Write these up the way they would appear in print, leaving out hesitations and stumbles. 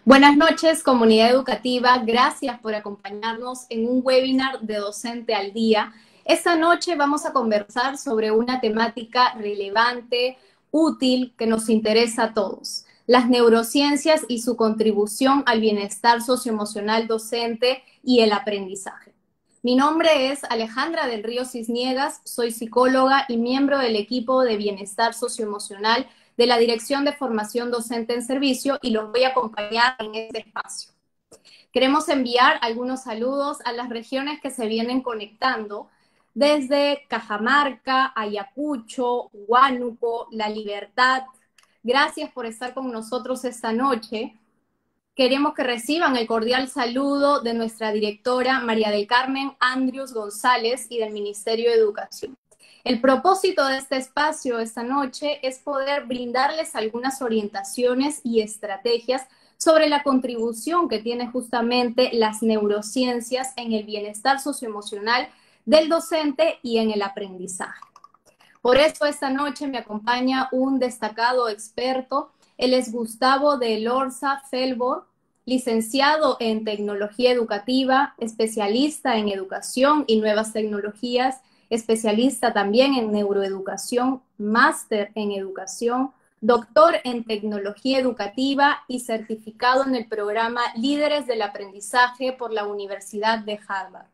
Buenas noches, comunidad educativa. Gracias por acompañarnos en un webinar de Docente al Día. Esta noche vamos a conversar sobre una temática relevante, útil, que nos interesa a todos: las neurociencias y su contribución al bienestar socioemocional docente y el aprendizaje. Mi nombre es Alejandra del Río Cisniegas, soy psicóloga y miembro del equipo de bienestar socioemocional de la Dirección de Formación Docente en Servicio, y los voy a acompañar en este espacio. Queremos enviar algunos saludos a las regiones que se vienen conectando, desde Cajamarca, Ayacucho, Huánuco, La Libertad. Gracias por estar con nosotros esta noche. Queremos que reciban el cordial saludo de nuestra directora María del Carmen Andrius González y del Ministerio de Educación. El propósito de este espacio esta noche es poder brindarles algunas orientaciones y estrategias sobre la contribución que tiene justamente las neurociencias en el bienestar socioemocional del docente y en el aprendizaje. Por eso esta noche me acompaña un destacado experto. Él es Gustavo de Elorza Felbor, licenciado en Tecnología Educativa, especialista en Educación y Nuevas Tecnologías, especialista también en Neuroeducación, máster en Educación, doctor en Tecnología Educativa y certificado en el programa Líderes del Aprendizaje por la Universidad de Harvard.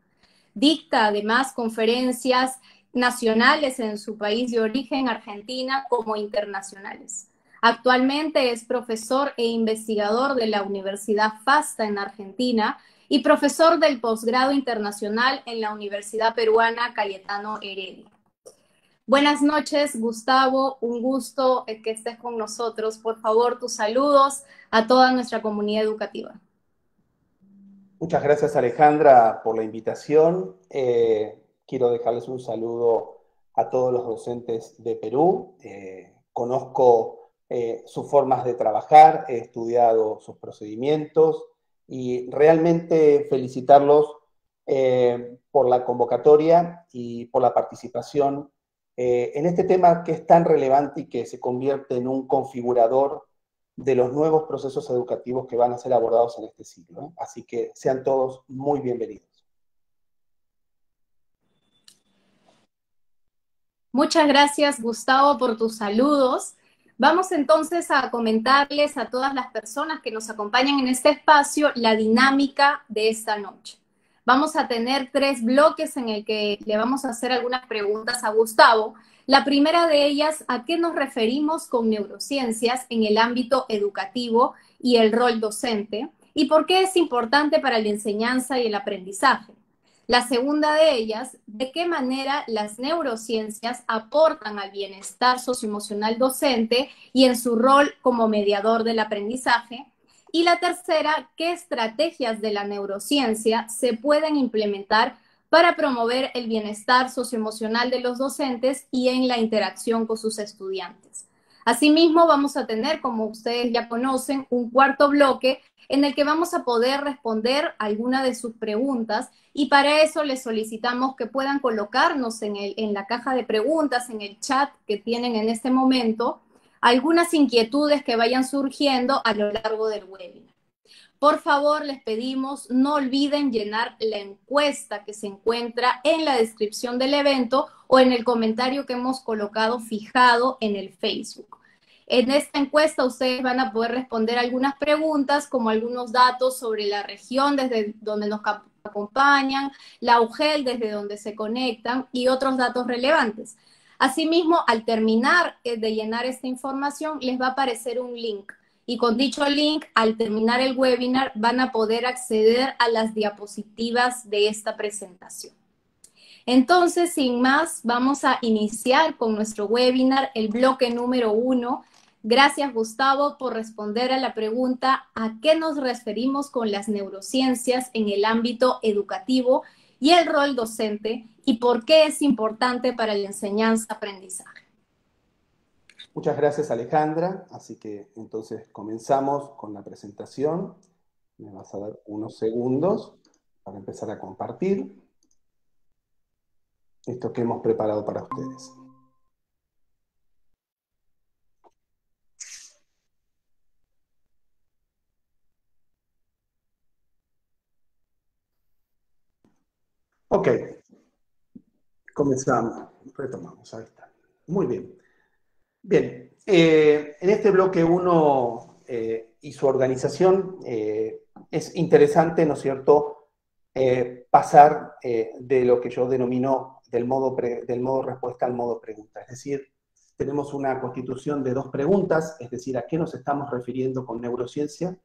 Dicta además conferencias nacionales en su país de origen, Argentina, como internacionales. Actualmente es profesor e investigador de la Universidad FASTA en Argentina y profesor del posgrado internacional en la Universidad Peruana Cayetano Heredia. Buenas noches, Gustavo, un gusto que estés con nosotros. Por favor, tus saludos a toda nuestra comunidad educativa. Muchas gracias, Alejandra, por la invitación. Quiero dejarles un saludo a todos los docentes de Perú. Conozco sus formas de trabajar, he estudiado sus procedimientos y realmente felicitarlos por la convocatoria y por la participación en este tema que es tan relevante y que se convierte en un configurador de los nuevos procesos educativos que van a ser abordados en este siglo, ¿eh? Así que sean todos muy bienvenidos. Muchas gracias, Gustavo, por tus saludos. Vamos entonces a comentarles a todas las personas que nos acompañan en este espacio la dinámica de esta noche. Vamos a tener 3 bloques en el que le vamos a hacer algunas preguntas a Gustavo. La primera de ellas: ¿a qué nos referimos con neurociencias en el ámbito educativo y el rol docente? ¿Y por qué es importante para la enseñanza y el aprendizaje? La segunda de ellas: ¿de qué manera las neurociencias aportan al bienestar socioemocional docente y en su rol como mediador del aprendizaje? Y la tercera: ¿qué estrategias de la neurociencia se pueden implementar para promover el bienestar socioemocional de los docentes y en la interacción con sus estudiantes? Asimismo, vamos a tener, como ustedes ya conocen, un cuarto bloque en el que vamos a poder responder alguna de sus preguntas, y para eso les solicitamos que puedan colocarnos en la caja de preguntas, en el chat que tienen en este momento, algunas inquietudes que vayan surgiendo a lo largo del webinar. Por favor, les pedimos, no olviden llenar la encuesta que se encuentra en la descripción del evento o en el comentario que hemos colocado fijado en el Facebook. En esta encuesta ustedes van a poder responder algunas preguntas, como algunos datos sobre la región desde donde nos acompañan, la UGEL desde donde se conectan y otros datos relevantes. Asimismo, al terminar de llenar esta información, les va a aparecer un link. Y con dicho link, al terminar el webinar, van a poder acceder a las diapositivas de esta presentación. Entonces, sin más, vamos a iniciar con nuestro webinar, el bloque número 1. Gracias, Gustavo, por responder a la pregunta: ¿a qué nos referimos con las neurociencias en el ámbito educativo y el rol docente, y por qué es importante para la enseñanza-aprendizaje? Muchas gracias, Alejandra. Así que entonces comenzamos con la presentación. Me vas a dar unos segundos para empezar a compartir esto que hemos preparado para ustedes. Ok, comenzamos, retomamos, ahí está. Muy bien. Bien, en este bloque 1 y su organización es interesante, ¿no es cierto?, pasar de lo que yo denomino del modo respuesta al modo pregunta. Es decir, tenemos una constitución de 2 preguntas, es decir, ¿a qué nos estamos refiriendo con neurociencia?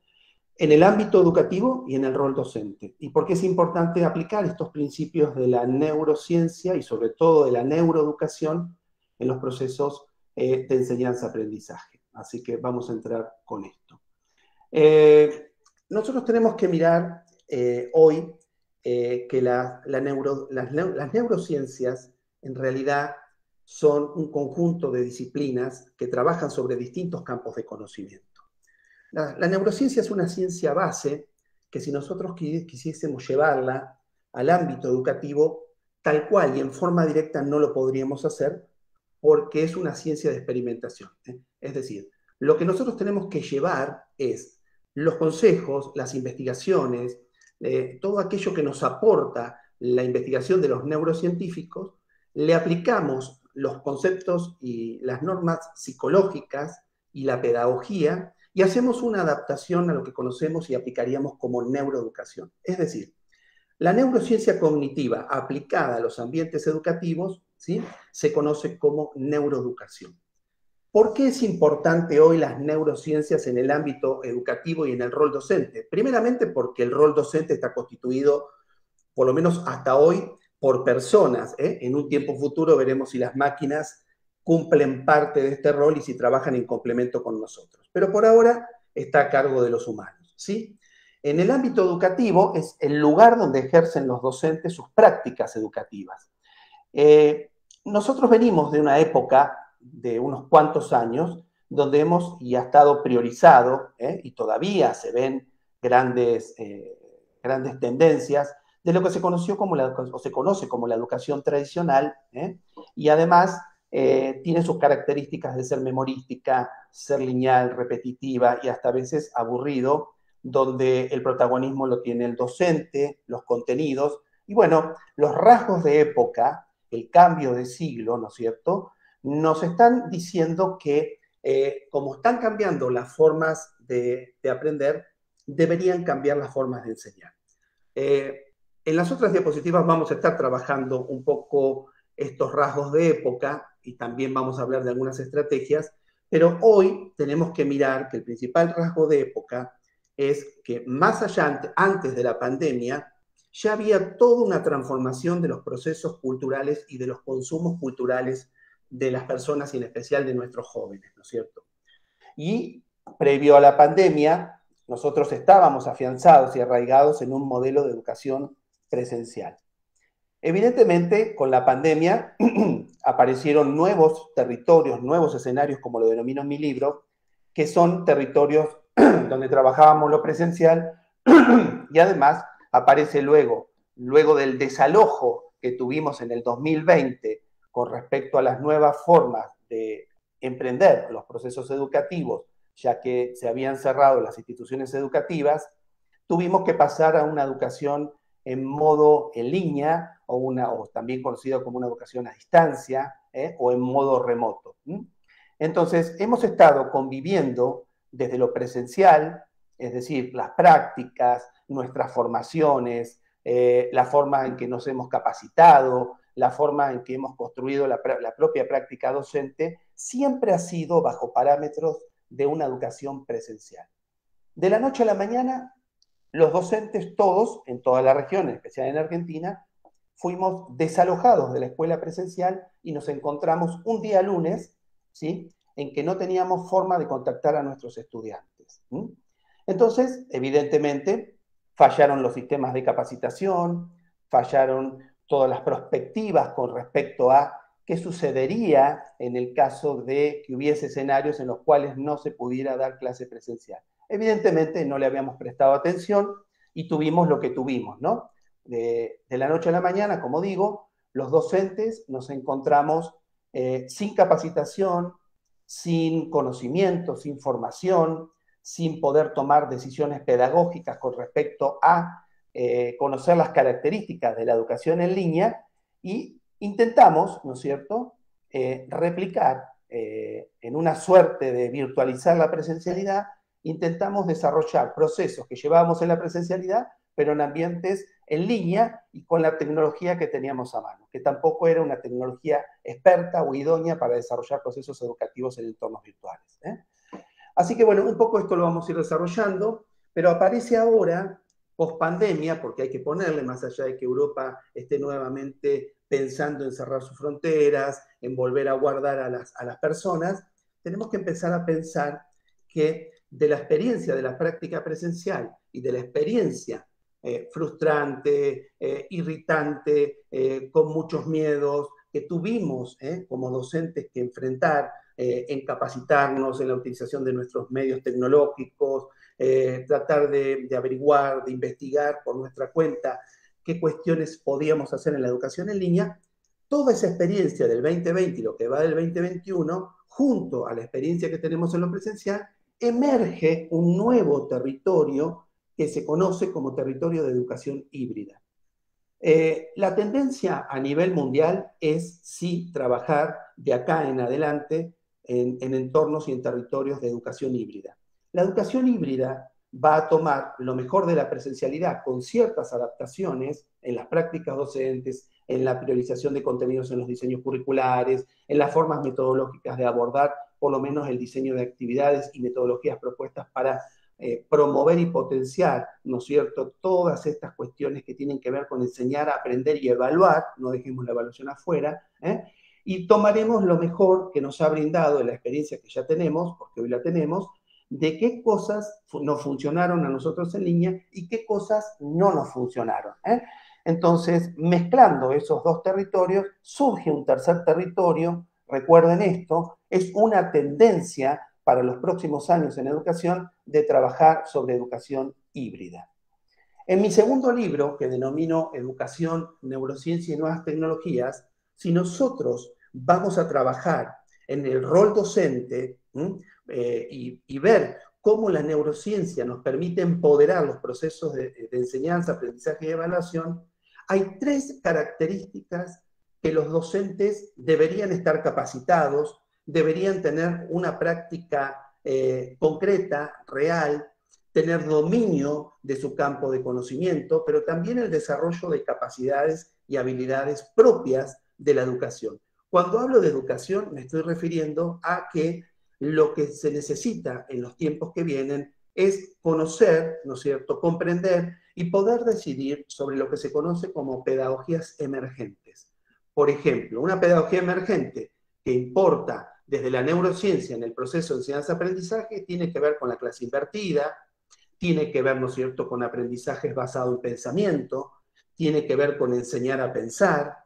En el ámbito educativo y en el rol docente. ¿Y por qué es importante aplicar estos principios de la neurociencia y sobre todo de la neuroeducación en los procesos de enseñanza-aprendizaje? Así que vamos a entrar con esto. Nosotros tenemos que mirar hoy que las neurociencias en realidad son un conjunto de disciplinas que trabajan sobre distintos campos de conocimiento. La neurociencia es una ciencia base que si nosotros quisiésemos llevarla al ámbito educativo, tal cual y en forma directa no lo podríamos hacer porque es una ciencia de experimentación. Es decir, lo que nosotros tenemos que llevar es los consejos, las investigaciones, todo aquello que nos aporta la investigación de los neurocientíficos, le aplicamos los conceptos y las normas psicológicas y la pedagogía y hacemos una adaptación a lo que conocemos y aplicaríamos como neuroeducación. Es decir, la neurociencia cognitiva aplicada a los ambientes educativos, ¿sí?, se conoce como neuroeducación. ¿Por qué es importante hoy las neurociencias en el ámbito educativo y en el rol docente? Primeramente porque el rol docente está constituido, por lo menos hasta hoy, por personas. En un tiempo futuro veremos si las máquinas cumplen parte de este rol y si trabajan en complemento con nosotros. Pero por ahora está a cargo de los humanos, ¿sí? En el ámbito educativo es el lugar donde ejercen los docentes sus prácticas educativas. Nosotros venimos de una época de unos cuantos años donde hemos y ha estado priorizado, y todavía se ven grandes tendencias de lo que se conoció como o se conoce como la educación tradicional, y además tiene sus características de ser memorística, ser lineal, repetitiva y hasta a veces aburrido, donde el protagonismo lo tiene el docente, los contenidos, y bueno, los rasgos de época, el cambio de siglo, ¿no es cierto?, nos están diciendo que como están cambiando las formas de aprender, deberían cambiar las formas de enseñar. En las otras diapositivas vamos a estar trabajando un poco estos rasgos de época y también vamos a hablar de algunas estrategias, pero hoy tenemos que mirar que el principal rasgo de época es que más allá, antes de la pandemia, ya había toda una transformación de los procesos culturales y de los consumos culturales de las personas y en especial de nuestros jóvenes, ¿no es cierto? Y previo a la pandemia, nosotros estábamos afianzados y arraigados en un modelo de educación presencial. Evidentemente, con la pandemia aparecieron nuevos territorios, nuevos escenarios, como lo denomino en mi libro, que son territorios donde trabajábamos lo presencial y además aparece luego del desalojo que tuvimos en el 2020 con respecto a las nuevas formas de emprender los procesos educativos, ya que se habían cerrado las instituciones educativas, tuvimos que pasar a una educación en modo en línea o también conocido como una educación a distancia o en modo remoto. Entonces, hemos estado conviviendo desde lo presencial, es decir, las prácticas, nuestras formaciones, la forma en que nos hemos capacitado, la forma en que hemos construido la propia práctica docente, siempre ha sido bajo parámetros de una educación presencial. De la noche a la mañana, los docentes todos, en toda la región, en especial en Argentina, fuimos desalojados de la escuela presencial y nos encontramos un día lunes, ¿sí?, en que no teníamos forma de contactar a nuestros estudiantes. Entonces, evidentemente, fallaron los sistemas de capacitación, fallaron todas las perspectivas con respecto a qué sucedería en el caso de que hubiese escenarios en los cuales no se pudiera dar clase presencial. Evidentemente no le habíamos prestado atención y tuvimos lo que tuvimos, ¿no? De la noche a la mañana, como digo, los docentes nos encontramos sin capacitación, sin conocimiento, sin formación, sin poder tomar decisiones pedagógicas con respecto a conocer las características de la educación en línea y intentamos, ¿no es cierto?, replicar en una suerte de virtualizar la presencialidad, intentamos desarrollar procesos que llevábamos en la presencialidad, pero en ambientes en línea y con la tecnología que teníamos a mano, que tampoco era una tecnología experta o idónea para desarrollar procesos educativos en entornos virtuales. Así que bueno, un poco esto lo vamos a ir desarrollando, pero aparece ahora, post pandemia, porque hay que ponerle, más allá de que Europa esté nuevamente pensando en cerrar sus fronteras, en volver a guardar a las personas, tenemos que empezar a pensar que de la experiencia de la práctica presencial y de la experiencia frustrante, irritante, con muchos miedos, que tuvimos como docentes que enfrentar en capacitarnos, en la utilización de nuestros medios tecnológicos, tratar de averiguar, de investigar por nuestra cuenta qué cuestiones podíamos hacer en la educación en línea. Toda esa experiencia del 2020 y lo que va del 2021, junto a la experiencia que tenemos en lo presencial, emerge un nuevo territorio que se conoce como territorio de educación híbrida. La tendencia a nivel mundial es sí trabajar de acá en adelante en entornos y en territorios de educación híbrida. La educación híbrida va a tomar lo mejor de la presencialidad con ciertas adaptaciones en las prácticas docentes, en la priorización de contenidos en los diseños curriculares, en las formas metodológicas de abordar por lo menos el diseño de actividades y metodologías propuestas para promover y potenciar, ¿no es cierto?, todas estas cuestiones que tienen que ver con enseñar, aprender y evaluar, no dejemos la evaluación afuera, y tomaremos lo mejor que nos ha brindado de la experiencia que ya tenemos, porque hoy la tenemos, de qué cosas nos funcionaron a nosotros en línea y qué cosas no nos funcionaron. Entonces, mezclando esos dos territorios, surge un tercer territorio. Recuerden esto, es una tendencia para los próximos años en educación de trabajar sobre educación híbrida. En mi segundo libro, que denomino Educación, Neurociencia y Nuevas Tecnologías, si nosotros vamos a trabajar en el rol docente y ver cómo la neurociencia nos permite empoderar los procesos de enseñanza, aprendizaje y evaluación, hay 3 características que los docentes deberían estar capacitados, deberían tener una práctica concreta, real, tener dominio de su campo de conocimiento, pero también el desarrollo de capacidades y habilidades propias de la educación. Cuando hablo de educación me estoy refiriendo a que lo que se necesita en los tiempos que vienen es conocer, ¿no es cierto?, comprender y poder decidir sobre lo que se conoce como pedagogías emergentes. Por ejemplo, una pedagogía emergente que importa desde la neurociencia en el proceso de enseñanza-aprendizaje tiene que ver con la clase invertida, tiene que ver, ¿no es cierto?, con aprendizajes basados en pensamiento, tiene que ver con enseñar a pensar,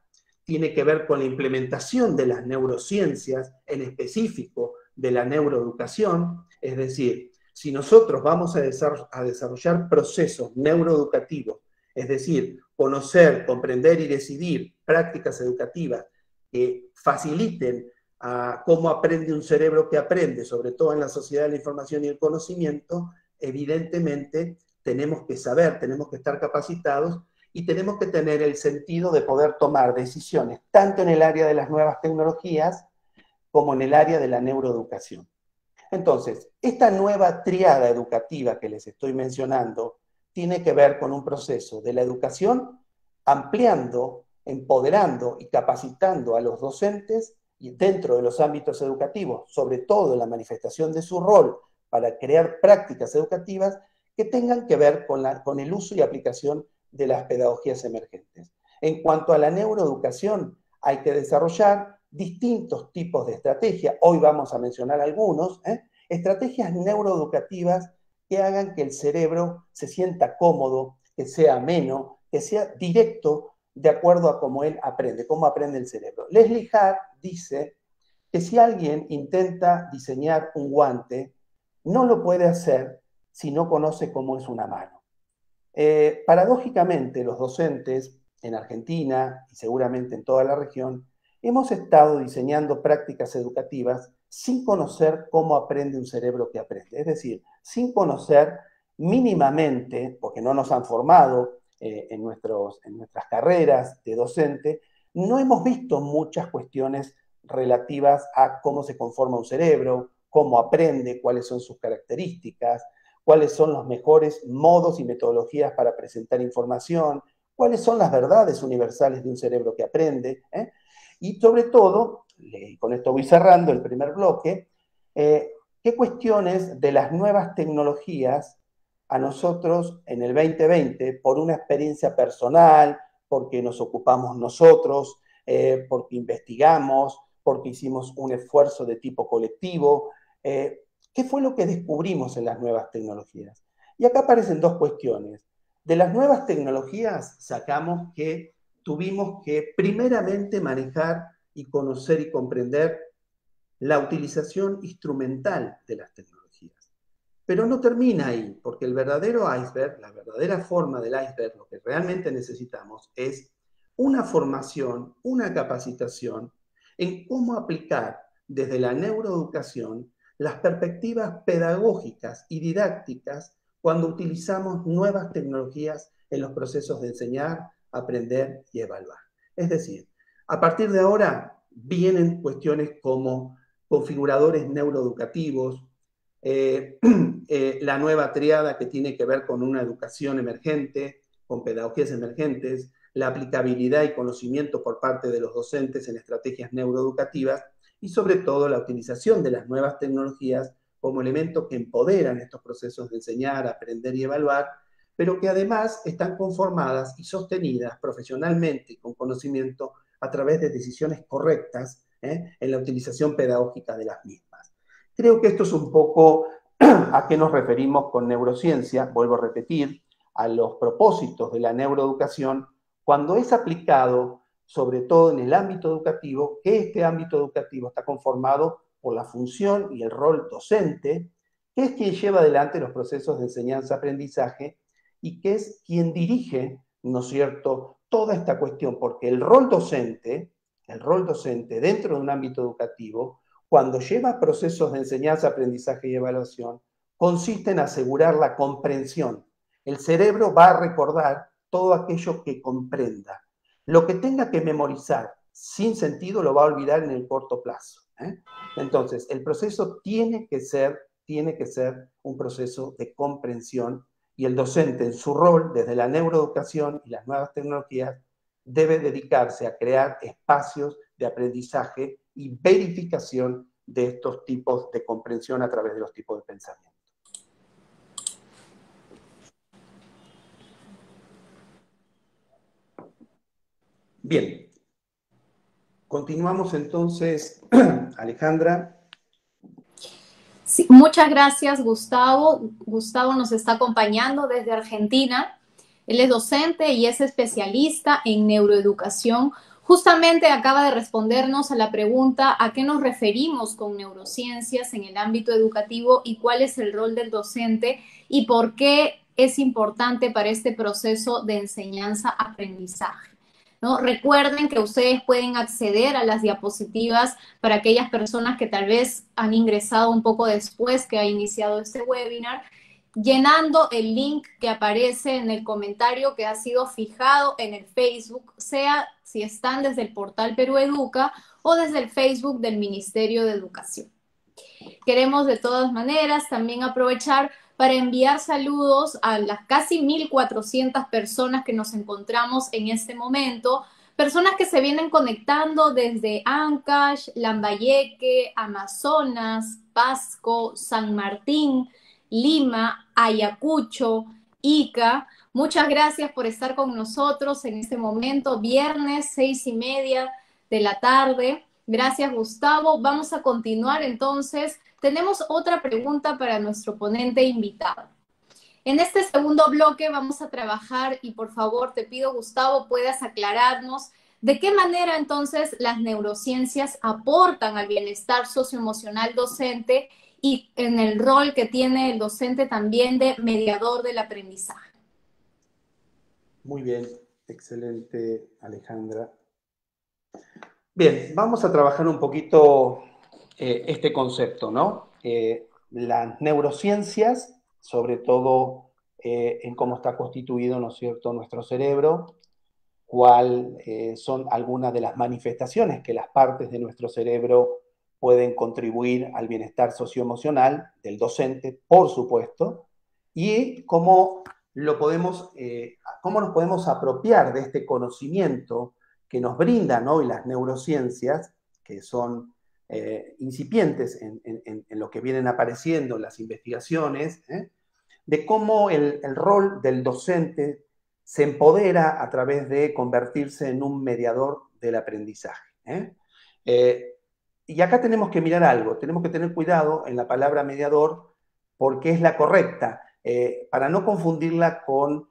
tiene que ver con la implementación de las neurociencias, en específico de la neuroeducación. Es decir, si nosotros vamos a desarrollar procesos neuroeducativos, es decir, conocer, comprender y decidir prácticas educativas que faciliten cómo aprende un cerebro que aprende, sobre todo en la sociedad de la información y el conocimiento, evidentemente tenemos que saber, tenemos que estar capacitados y tenemos que tener el sentido de poder tomar decisiones, tanto en el área de las nuevas tecnologías como en el área de la neuroeducación. Entonces, esta nueva tríada educativa que les estoy mencionando tiene que ver con un proceso de la educación ampliando, empoderando y capacitando a los docentes y dentro de los ámbitos educativos, sobre todo en la manifestación de su rol para crear prácticas educativas que tengan que ver con el uso y aplicación de las pedagogías emergentes. En cuanto a la neuroeducación, hay que desarrollar distintos tipos de estrategias. Hoy vamos a mencionar algunos, estrategias neuroeducativas que hagan que el cerebro se sienta cómodo, que sea ameno, que sea directo de acuerdo a cómo él aprende, cómo aprende el cerebro. Leslie Hart dice que si alguien intenta diseñar un guante, no lo puede hacer si no conoce cómo es una mano. Paradójicamente, los docentes en Argentina y seguramente en toda la región, hemos estado diseñando prácticas educativas sin conocer cómo aprende un cerebro que aprende. Es decir, sin conocer mínimamente, porque no nos han formado en nuestras carreras de docente, no hemos visto muchas cuestiones relativas a cómo se conforma un cerebro, cómo aprende, cuáles son sus características, cuáles son los mejores modos y metodologías para presentar información, cuáles son las verdades universales de un cerebro que aprende, y sobre todo, con esto voy cerrando el primer bloque, qué cuestiones de las nuevas tecnologías a nosotros en el 2020, por una experiencia personal, porque nos ocupamos nosotros, porque investigamos, porque hicimos un esfuerzo de tipo colectivo, ¿qué fue lo que descubrimos en las nuevas tecnologías? Y acá aparecen dos cuestiones. De las nuevas tecnologías sacamos que tuvimos que primeramente manejar y conocer y comprender la utilización instrumental de las tecnologías. Pero no termina ahí, porque el verdadero iceberg, la verdadera forma del iceberg, lo que realmente necesitamos es una formación, una capacitación en cómo aplicar desde la neuroeducación las perspectivas pedagógicas y didácticas cuando utilizamos nuevas tecnologías en los procesos de enseñar, aprender y evaluar. Es decir, a partir de ahora vienen cuestiones como configuradores neuroeducativos, la nueva triada que tiene que ver con una educación emergente, con pedagogías emergentes, la aplicabilidad y conocimiento por parte de los docentes en estrategias neuroeducativas y sobre todo la utilización de las nuevas tecnologías como elementos que empoderan estos procesos de enseñar, aprender y evaluar, pero que además están conformadas y sostenidas profesionalmente y con conocimiento a través de decisiones correctas en la utilización pedagógica de las mismas. Creo que esto es un poco a qué nos referimos con neurociencia, vuelvo a repetir, a los propósitos de la neuroeducación, cuando es aplicado, sobre todo en el ámbito educativo, que este ámbito educativo está conformado por la función y el rol docente, que es quien lleva adelante los procesos de enseñanza-aprendizaje y que es quien dirige, ¿no es cierto?, toda esta cuestión, porque el rol docente dentro de un ámbito educativo, cuando lleva procesos de enseñanza, aprendizaje y evaluación, consiste en asegurar la comprensión. El cerebro va a recordar todo aquello que comprenda. Lo que tenga que memorizar sin sentido lo va a olvidar en el corto plazo. Entonces, el proceso tiene que ser un proceso de comprensión y el docente en su rol, desde la neuroeducación y las nuevas tecnologías, debe dedicarse a crear espacios de aprendizaje y verificación de estos tipos de comprensión a través de los tipos de pensamiento. Bien, continuamos entonces, Alejandra. Sí, muchas gracias, Gustavo. Gustavo nos está acompañando desde Argentina. Él es docente y es especialista en neuroeducación. Justamente acaba de respondernos a la pregunta a qué nos referimos con neurociencias en el ámbito educativo y cuál es el rol del docente y por qué es importante para este proceso de enseñanza-aprendizaje, ¿no? Recuerden que ustedes pueden acceder a las diapositivas para aquellas personas que tal vez han ingresado un poco después que ha iniciado este webinar, llenando el link que aparece en el comentario que ha sido fijado en el Facebook, sea si están desde el portal Perú Educa o desde el Facebook del Ministerio de Educación. Queremos de todas maneras también aprovechar para enviar saludos a las casi 1,400 personas que nos encontramos en este momento, personas que se vienen conectando desde Ancash, Lambayeque, Amazonas, Pasco, San Martín, Lima, Ayacucho, Ica. Muchas gracias por estar con nosotros en este momento, viernes 6:30 de la tarde. Gracias, Gustavo. Vamos a continuar entonces. Tenemos otra pregunta para nuestro ponente invitado. En este segundo bloque vamos a trabajar y por favor te pido, Gustavo, puedas aclararnos de qué manera entonces las neurociencias aportan al bienestar socioemocional docente y en el rol que tiene el docente también de mediador del aprendizaje. Muy bien, excelente, Alejandra. Bien, vamos a trabajar un poquito este concepto, ¿no? Las neurociencias, sobre todo en cómo está constituido, ¿no es cierto?, nuestro cerebro, cuáles son algunas de las manifestaciones que las partes de nuestro cerebro pueden contribuir al bienestar socioemocional del docente, por supuesto, y cómo nos podemos apropiar de este conocimiento que nos brindan hoy las neurociencias, que son incipientes en lo que vienen apareciendo las investigaciones, de cómo el rol del docente se empodera a través de convertirse en un mediador del aprendizaje. Y acá tenemos que mirar algo, tenemos que tener cuidado en la palabra mediador porque es la correcta, para no confundirla con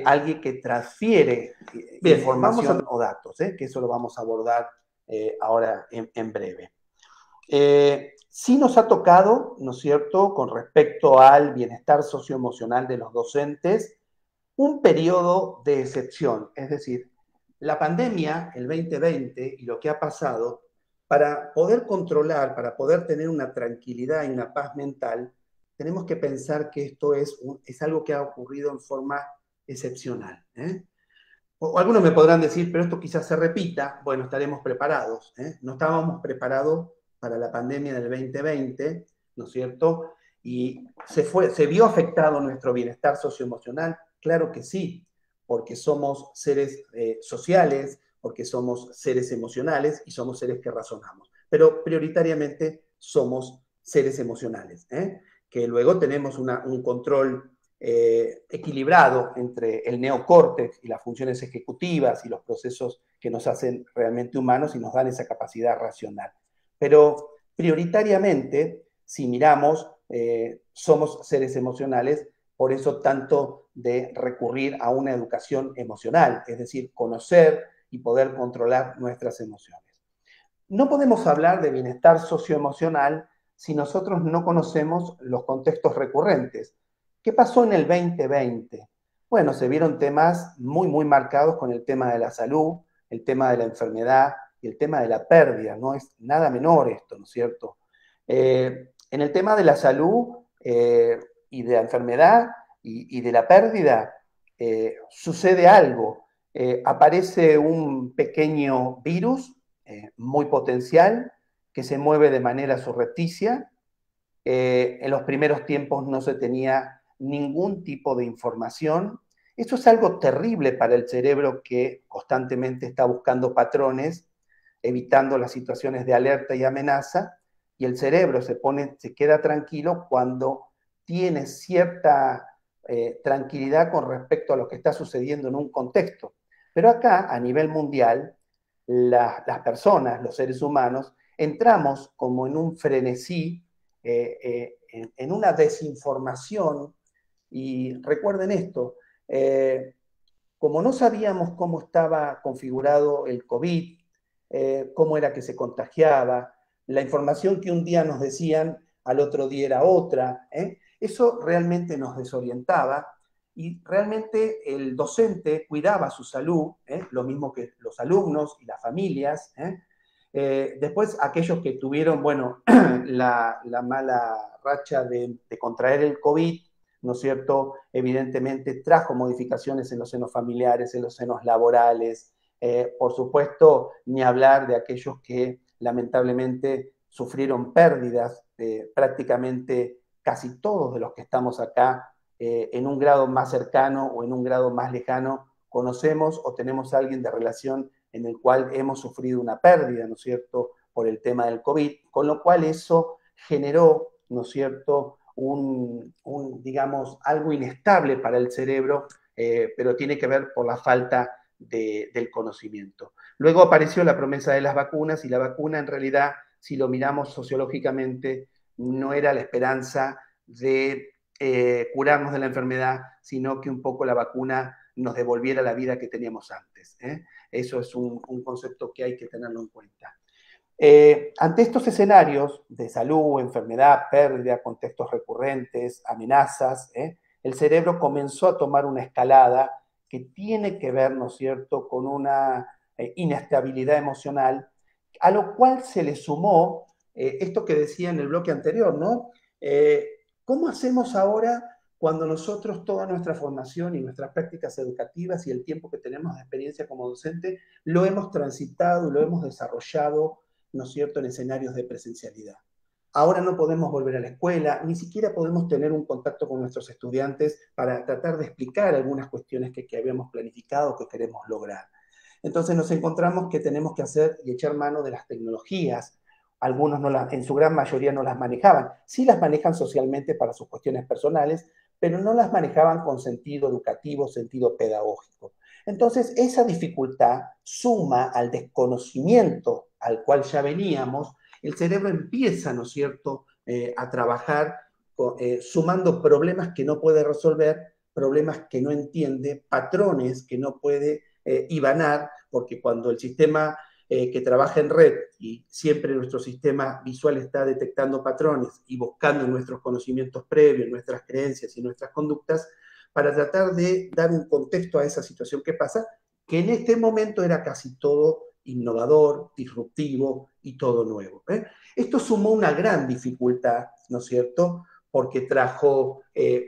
alguien que transfiere información o datos, que eso lo vamos a abordar ahora en breve. Sí nos ha tocado, ¿no es cierto?, con respecto al bienestar socioemocional de los docentes, un periodo de excepción, es decir, la pandemia, el 2020 y lo que ha pasado, para poder controlar, para poder tener una tranquilidad y una paz mental, tenemos que pensar que esto es algo que ha ocurrido en forma excepcional. O algunos me podrán decir, pero esto quizás se repita. Bueno, estaremos preparados. No estábamos preparados para la pandemia del 2020, ¿no es cierto? Y se vio afectado nuestro bienestar socioemocional. Claro que sí, porque somos seres sociales, porque somos seres emocionales y somos seres que razonamos. Pero prioritariamente somos seres emocionales, que luego tenemos un control equilibrado entre el neocórtex y las funciones ejecutivas y los procesos que nos hacen realmente humanos y nos dan esa capacidad racional. Pero prioritariamente, si miramos, somos seres emocionales, por eso tanto de recurrir a una educación emocional, es decir, conocer y poder controlar nuestras emociones. No podemos hablar de bienestar socioemocional si nosotros no conocemos los contextos recurrentes. ¿Qué pasó en el 2020? Bueno, se vieron temas muy marcados con el tema de la salud, el tema de la enfermedad y el tema de la pérdida. No es nada menor esto, ¿no es cierto? En el tema de la salud y de la enfermedad y de la pérdida, sucede algo. Aparece un pequeño virus muy potencial que se mueve de manera surrepticia. En los primeros tiempos no se tenía ningún tipo de información. Eso es algo terrible para el cerebro que constantemente está buscando patrones, evitando las situaciones de alerta y amenaza, y el cerebro se queda tranquilo cuando tiene cierta tranquilidad con respecto a lo que está sucediendo en un contexto. Pero acá, a nivel mundial, las personas, los seres humanos, entramos como en un frenesí, en una desinformación, y recuerden esto, como no sabíamos cómo estaba configurado el COVID, cómo era que se contagiaba, la información que un día nos decían, al otro día era otra, eso realmente nos desorientaba y realmente el docente cuidaba su salud, lo mismo que los alumnos y las familias. Después, aquellos que tuvieron, bueno, la mala racha de contraer el COVID, ¿no es cierto? Evidentemente trajo modificaciones en los senos familiares, en los senos laborales. Por supuesto, ni hablar de aquellos que lamentablemente sufrieron pérdidas, prácticamente casi todos de los que estamos acá, en un grado más cercano o en un grado más lejano, conocemos o tenemos a alguien de relación en el cual hemos sufrido una pérdida, ¿no es cierto?, por el tema del COVID, con lo cual eso generó, ¿no es cierto?, digamos, algo inestable para el cerebro, pero tiene que ver por la falta del conocimiento. Luego apareció la promesa de las vacunas y la vacuna en realidad, si lo miramos sociológicamente, no era la esperanza de curarnos de la enfermedad, sino que un poco la vacuna nos devolviera la vida que teníamos antes. Eso es un concepto que hay que tenerlo en cuenta. Ante estos escenarios de salud, enfermedad, pérdida, contextos recurrentes, amenazas, el cerebro comenzó a tomar una escalada que tiene que ver, ¿no es cierto?, con una inestabilidad emocional, a lo cual se le sumó esto que decía en el bloque anterior, ¿no? ¿Cómo hacemos ahora cuando nosotros toda nuestra formación y nuestras prácticas educativas y el tiempo que tenemos de experiencia como docente lo hemos transitado y lo hemos desarrollado, ¿no es cierto?, en escenarios de presencialidad. Ahora no podemos volver a la escuela, ni siquiera podemos tener un contacto con nuestros estudiantes para tratar de explicar algunas cuestiones que habíamos planificado, que queremos lograr. Entonces nos encontramos que tenemos que hacer y echar mano de las tecnologías. Algunos en su gran mayoría no las manejaban. Sí las manejan socialmente para sus cuestiones personales, pero no las manejaban con sentido educativo, sentido pedagógico. Entonces, esa dificultad suma al desconocimiento al cual ya veníamos, el cerebro empieza, ¿no es cierto?, a trabajar sumando problemas que no puede resolver, problemas que no entiende, patrones que no puede hibanar, porque cuando el sistema que trabaja en red y siempre nuestro sistema visual está detectando patrones y buscando nuestros conocimientos previos, nuestras creencias y nuestras conductas, para tratar de dar un contexto a esa situación que pasa, que en este momento era casi todo innovador, disruptivo y todo nuevo. Esto sumó una gran dificultad, ¿no es cierto?, porque trajo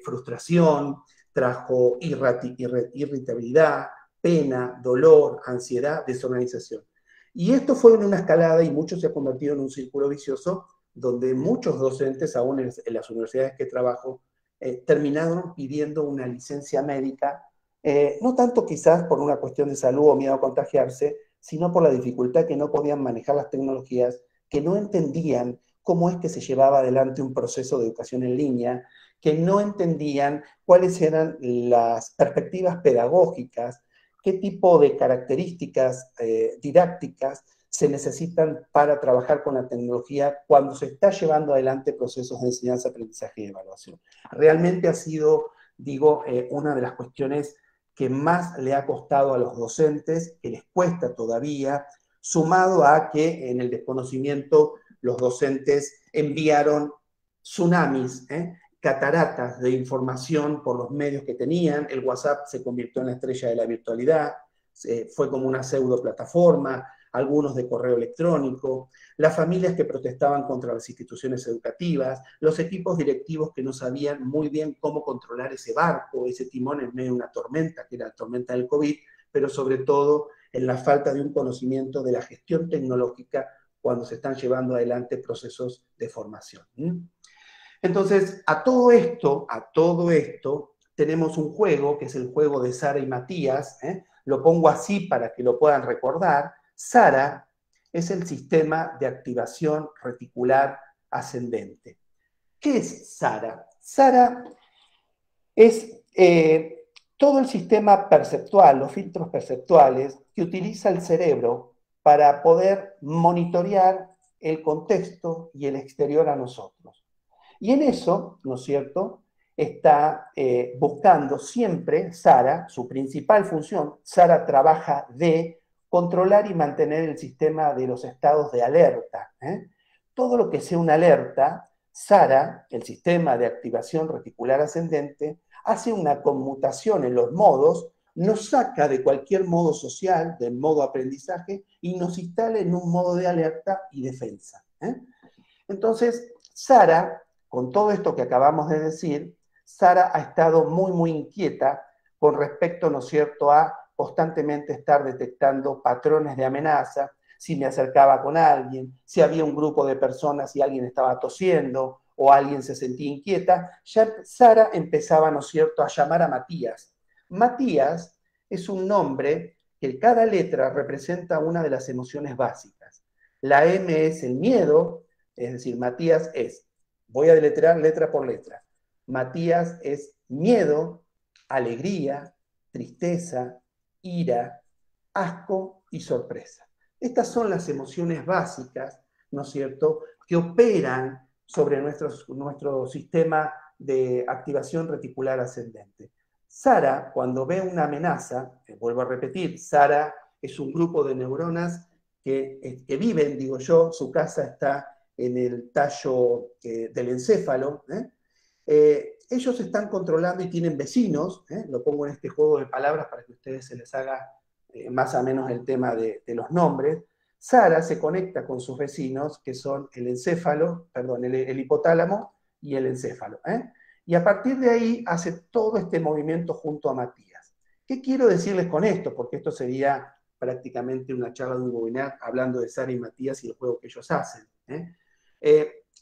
frustración, trajo irritabilidad, pena, dolor, ansiedad, desorganización. Y esto fue en una escalada y mucho se ha convertido en un círculo vicioso donde muchos docentes, aún en las universidades que trabajo, terminaron pidiendo una licencia médica, no tanto quizás por una cuestión de salud o miedo a contagiarse, sino por la dificultad que no podían manejar las tecnologías, que no entendían cómo es que se llevaba adelante un proceso de educación en línea, que no entendían cuáles eran las perspectivas pedagógicas, qué tipo de características didácticas se necesitan para trabajar con la tecnología cuando se está llevando adelante procesos de enseñanza, aprendizaje y evaluación. Realmente ha sido, digo, una de las cuestiones que más le ha costado a los docentes, que les cuesta todavía, sumado a que en el desconocimiento los docentes enviaron tsunamis, cataratas de información por los medios que tenían. El WhatsApp se convirtió en la estrella de la virtualidad, fue como una pseudo plataforma, algunos de correo electrónico, las familias que protestaban contra las instituciones educativas, los equipos directivos que no sabían muy bien cómo controlar ese barco, ese timón en medio de una tormenta, que era la tormenta del COVID, pero sobre todo en la falta de un conocimiento de la gestión tecnológica cuando se están llevando adelante procesos de formación. Entonces, a todo esto, tenemos un juego, que es el juego de Sara y Matías, lo pongo así para que lo puedan recordar. Sara es el sistema de activación reticular ascendente. ¿Qué es Sara? Sara es todo el sistema perceptual, los filtros perceptuales que utiliza el cerebro para poder monitorear el contexto y el exterior a nosotros. Y en eso, ¿no es cierto?, está buscando siempre Sara, su principal función. Sara trabaja de controlar y mantener el sistema de los estados de alerta. Todo lo que sea una alerta, Sara, el sistema de activación reticular ascendente, hace una conmutación en los modos, nos saca de cualquier modo social, del modo aprendizaje, y nos instala en un modo de alerta y defensa. Entonces, Sara, con todo esto que acabamos de decir, Sara ha estado muy, muy inquieta con respecto, ¿no es cierto?, a constantemente estar detectando patrones de amenaza, si me acercaba con alguien, si había un grupo de personas y alguien estaba tosiendo o alguien se sentía inquieta, ya Sara empezaba, ¿no es cierto?, a llamar a Matías. Matías es un nombre que cada letra representa una de las emociones básicas. La M es el miedo, es decir, Matías es, voy a deletrear letra por letra, Matías es miedo, alegría, tristeza, ira, asco y sorpresa. Estas son las emociones básicas, ¿no es cierto?, que operan sobre nuestro sistema de activación reticular ascendente. Sara, cuando ve una amenaza, vuelvo a repetir, Sara es un grupo de neuronas que viven, digo yo, su casa está en el tallo del encéfalo. Ellos están controlando y tienen vecinos, lo pongo en este juego de palabras para que a ustedes se les haga más o menos el tema de los nombres. Sara se conecta con sus vecinos, que son el encéfalo, perdón, el hipotálamo y el encéfalo. Y a partir de ahí hace todo este movimiento junto a Matías. ¿Qué quiero decirles con esto? Porque esto sería prácticamente una charla de un webinar hablando de Sara y Matías y el juego que ellos hacen.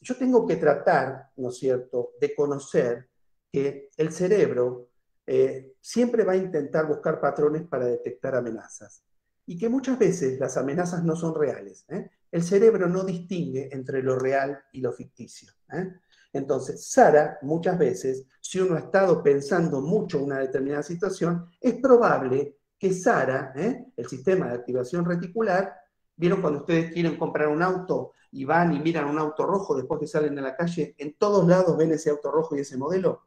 Yo tengo que tratar, ¿no es cierto?, de conocer que el cerebro siempre va a intentar buscar patrones para detectar amenazas y que muchas veces las amenazas no son reales. El cerebro no distingue entre lo real y lo ficticio. Entonces, Sara, muchas veces, si uno ha estado pensando mucho en una determinada situación, es probable que Sara, el sistema de activación reticular, ¿vieron cuando ustedes quieren comprar un auto y van y miran un auto rojo después que salen a la calle? En todos lados ven ese auto rojo y ese modelo.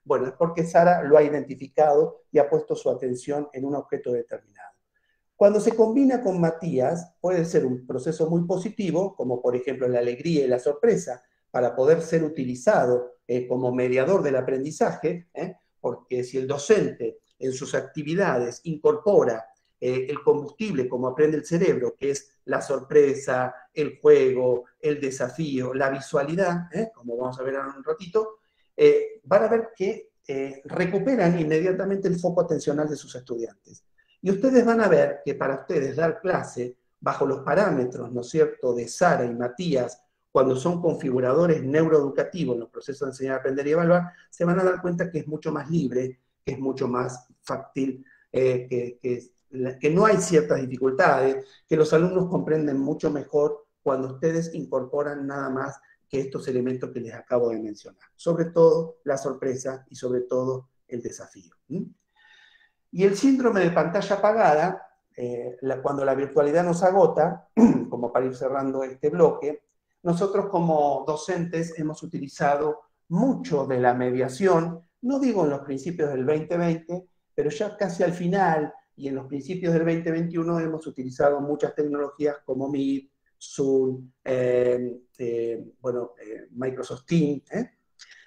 Bueno, es porque Sara lo ha identificado y ha puesto su atención en un objeto determinado. Cuando se combina con Matías, puede ser un proceso muy positivo, como por ejemplo la alegría y la sorpresa, para poder ser utilizado como mediador del aprendizaje, porque si el docente en sus actividades incorpora el combustible, como aprende el cerebro, que es la sorpresa, el juego, el desafío, la visualidad, como vamos a ver ahora en un ratito, van a ver que recuperan inmediatamente el foco atencional de sus estudiantes. Y ustedes van a ver que para ustedes dar clase bajo los parámetros, ¿no es cierto?, de Sara y Matías, cuando son configuradores neuroeducativos en los procesos de enseñar, aprender y evaluar, se van a dar cuenta que es mucho más libre, que es mucho más fácil, que no hay ciertas dificultades, que los alumnos comprenden mucho mejor cuando ustedes incorporan nada más que estos elementos que les acabo de mencionar. Sobre todo la sorpresa y sobre todo el desafío. Y el síndrome de pantalla apagada, cuando la virtualidad nos agota, como para ir cerrando este bloque, nosotros como docentes hemos utilizado mucho de la mediación, no digo en los principios del 2020, pero ya casi al final y en los principios del 2021 hemos utilizado muchas tecnologías como Meet, Zoom, Microsoft Teams.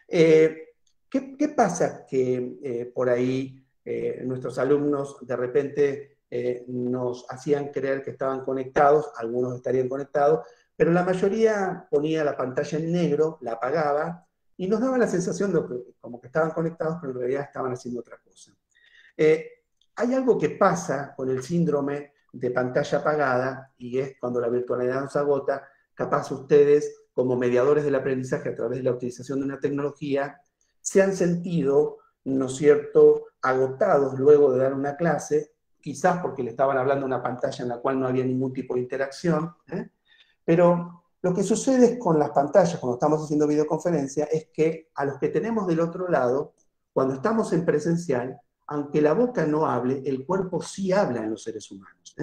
¿Qué pasa que por ahí nuestros alumnos de repente nos hacían creer que estaban conectados, algunos estarían conectados, pero la mayoría ponía la pantalla en negro, la apagaba, y nos daba la sensación de que, como que estaban conectados, pero en realidad estaban haciendo otra cosa. Hay algo que pasa con el síndrome de pantalla apagada, y es cuando la virtualidad nos agota, capaz ustedes, como mediadores del aprendizaje a través de la utilización de una tecnología, se han sentido, ¿no es cierto?, agotados luego de dar una clase, quizás porque le estaban hablando a una pantalla en la cual no había ningún tipo de interacción, pero lo que sucede con las pantallas cuando estamos haciendo videoconferencia es que a los que tenemos del otro lado, cuando estamos en presencial, aunque la boca no hable, el cuerpo sí habla en los seres humanos.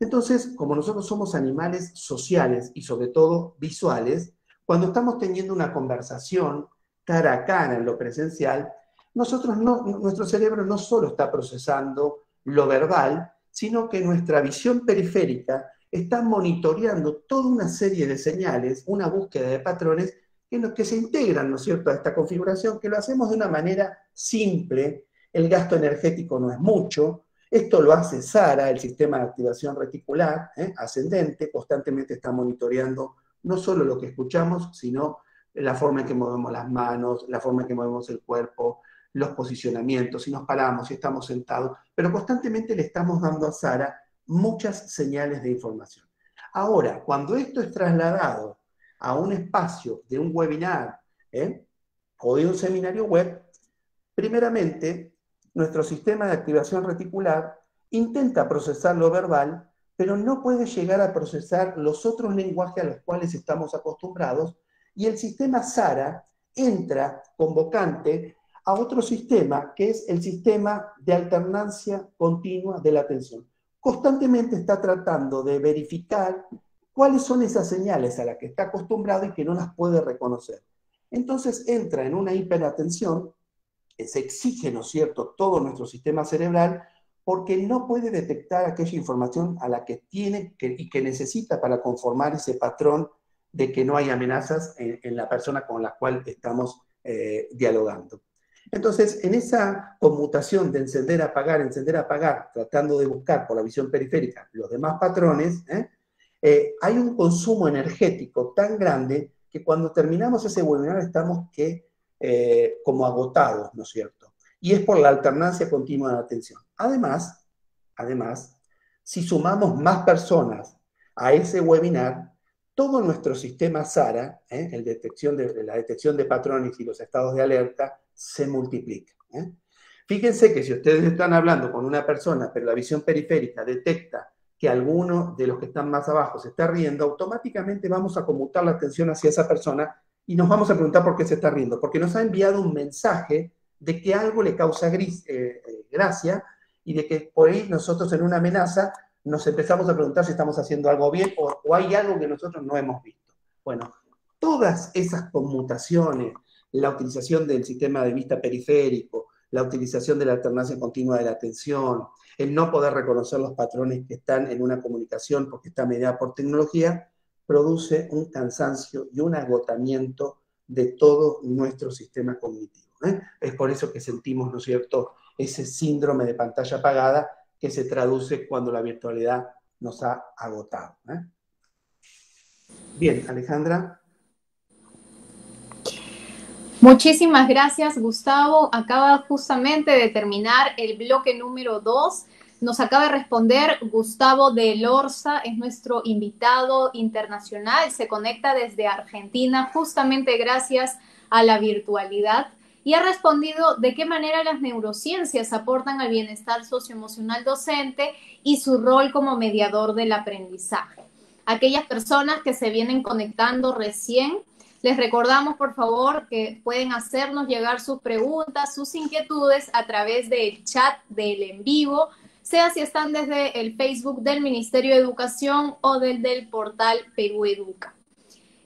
Entonces, como nosotros somos animales sociales y sobre todo visuales, cuando estamos teniendo una conversación cara a cara en lo presencial, nuestro cerebro no solo está procesando lo verbal, sino que nuestra visión periférica está monitoreando toda una serie de señales, una búsqueda de patrones que se integran, ¿no es cierto?, a esta configuración, que lo hacemos de una manera simple. El gasto energético no es mucho. Esto lo hace Sara, el sistema de activación reticular, ascendente, constantemente está monitoreando no solo lo que escuchamos, sino la forma en que movemos las manos, la forma en que movemos el cuerpo, los posicionamientos, si nos paramos, si estamos sentados, pero constantemente le estamos dando a Sara muchas señales de información. Ahora, cuando esto es trasladado a un espacio de un webinar o de un seminario web, primeramente, nuestro sistema de activación reticular intenta procesar lo verbal, pero no puede llegar a procesar los otros lenguajes a los cuales estamos acostumbrados, y el sistema Sara entra convocante a otro sistema, que es el sistema de alternancia continua de la atención. Constantemente está tratando de verificar cuáles son esas señales a las que está acostumbrado y que no las puede reconocer. Entonces entra en una hiperatención, se exige, ¿no es cierto?, todo nuestro sistema cerebral, porque no puede detectar aquella información a la que tiene y que necesita para conformar ese patrón de que no hay amenazas en la persona con la cual estamos dialogando. Entonces, en esa conmutación de encender, apagar, tratando de buscar por la visión periférica los demás patrones, hay un consumo energético tan grande que cuando terminamos ese webinar estamos que como agotados, ¿no es cierto? Y es por la alternancia continua de atención. Además, si sumamos más personas a ese webinar, todo nuestro sistema SARA, la detección de patrones y los estados de alerta, se multiplica. Fíjense que si ustedes están hablando con una persona, pero la visión periférica detecta que alguno de los que están más abajo se está riendo, automáticamente vamos a conmutar la atención hacia esa persona y nos vamos a preguntar por qué se está riendo, porque nos ha enviado un mensaje de que algo le causa gracia y de que por ahí nosotros en una amenaza nos empezamos a preguntar si estamos haciendo algo bien o hay algo que nosotros no hemos visto. Bueno, todas esas conmutaciones, la utilización del sistema de vista periférico, la utilización de la alternancia continua de la atención, el no poder reconocer los patrones que están en una comunicación porque está mediada por tecnología, produce un cansancio y un agotamiento de todo nuestro sistema cognitivo. Es por eso que sentimos, ¿no es cierto?, ese síndrome de pantalla apagada que se traduce cuando la virtualidad nos ha agotado. Bien, Alejandra. Muchísimas gracias, Gustavo. Acaba justamente de terminar el bloque número 2. Nos acaba de responder Gustavo de Elorza, es nuestro invitado internacional. Se conecta desde Argentina justamente gracias a la virtualidad. Y ha respondido de qué manera las neurociencias aportan al bienestar socioemocional docente y su rol como mediador del aprendizaje. Aquellas personas que se vienen conectando recién, les recordamos, por favor, que pueden hacernos llegar sus preguntas, sus inquietudes a través del chat del en vivo, sea si están desde el Facebook del Ministerio de Educación o del portal Perú Educa.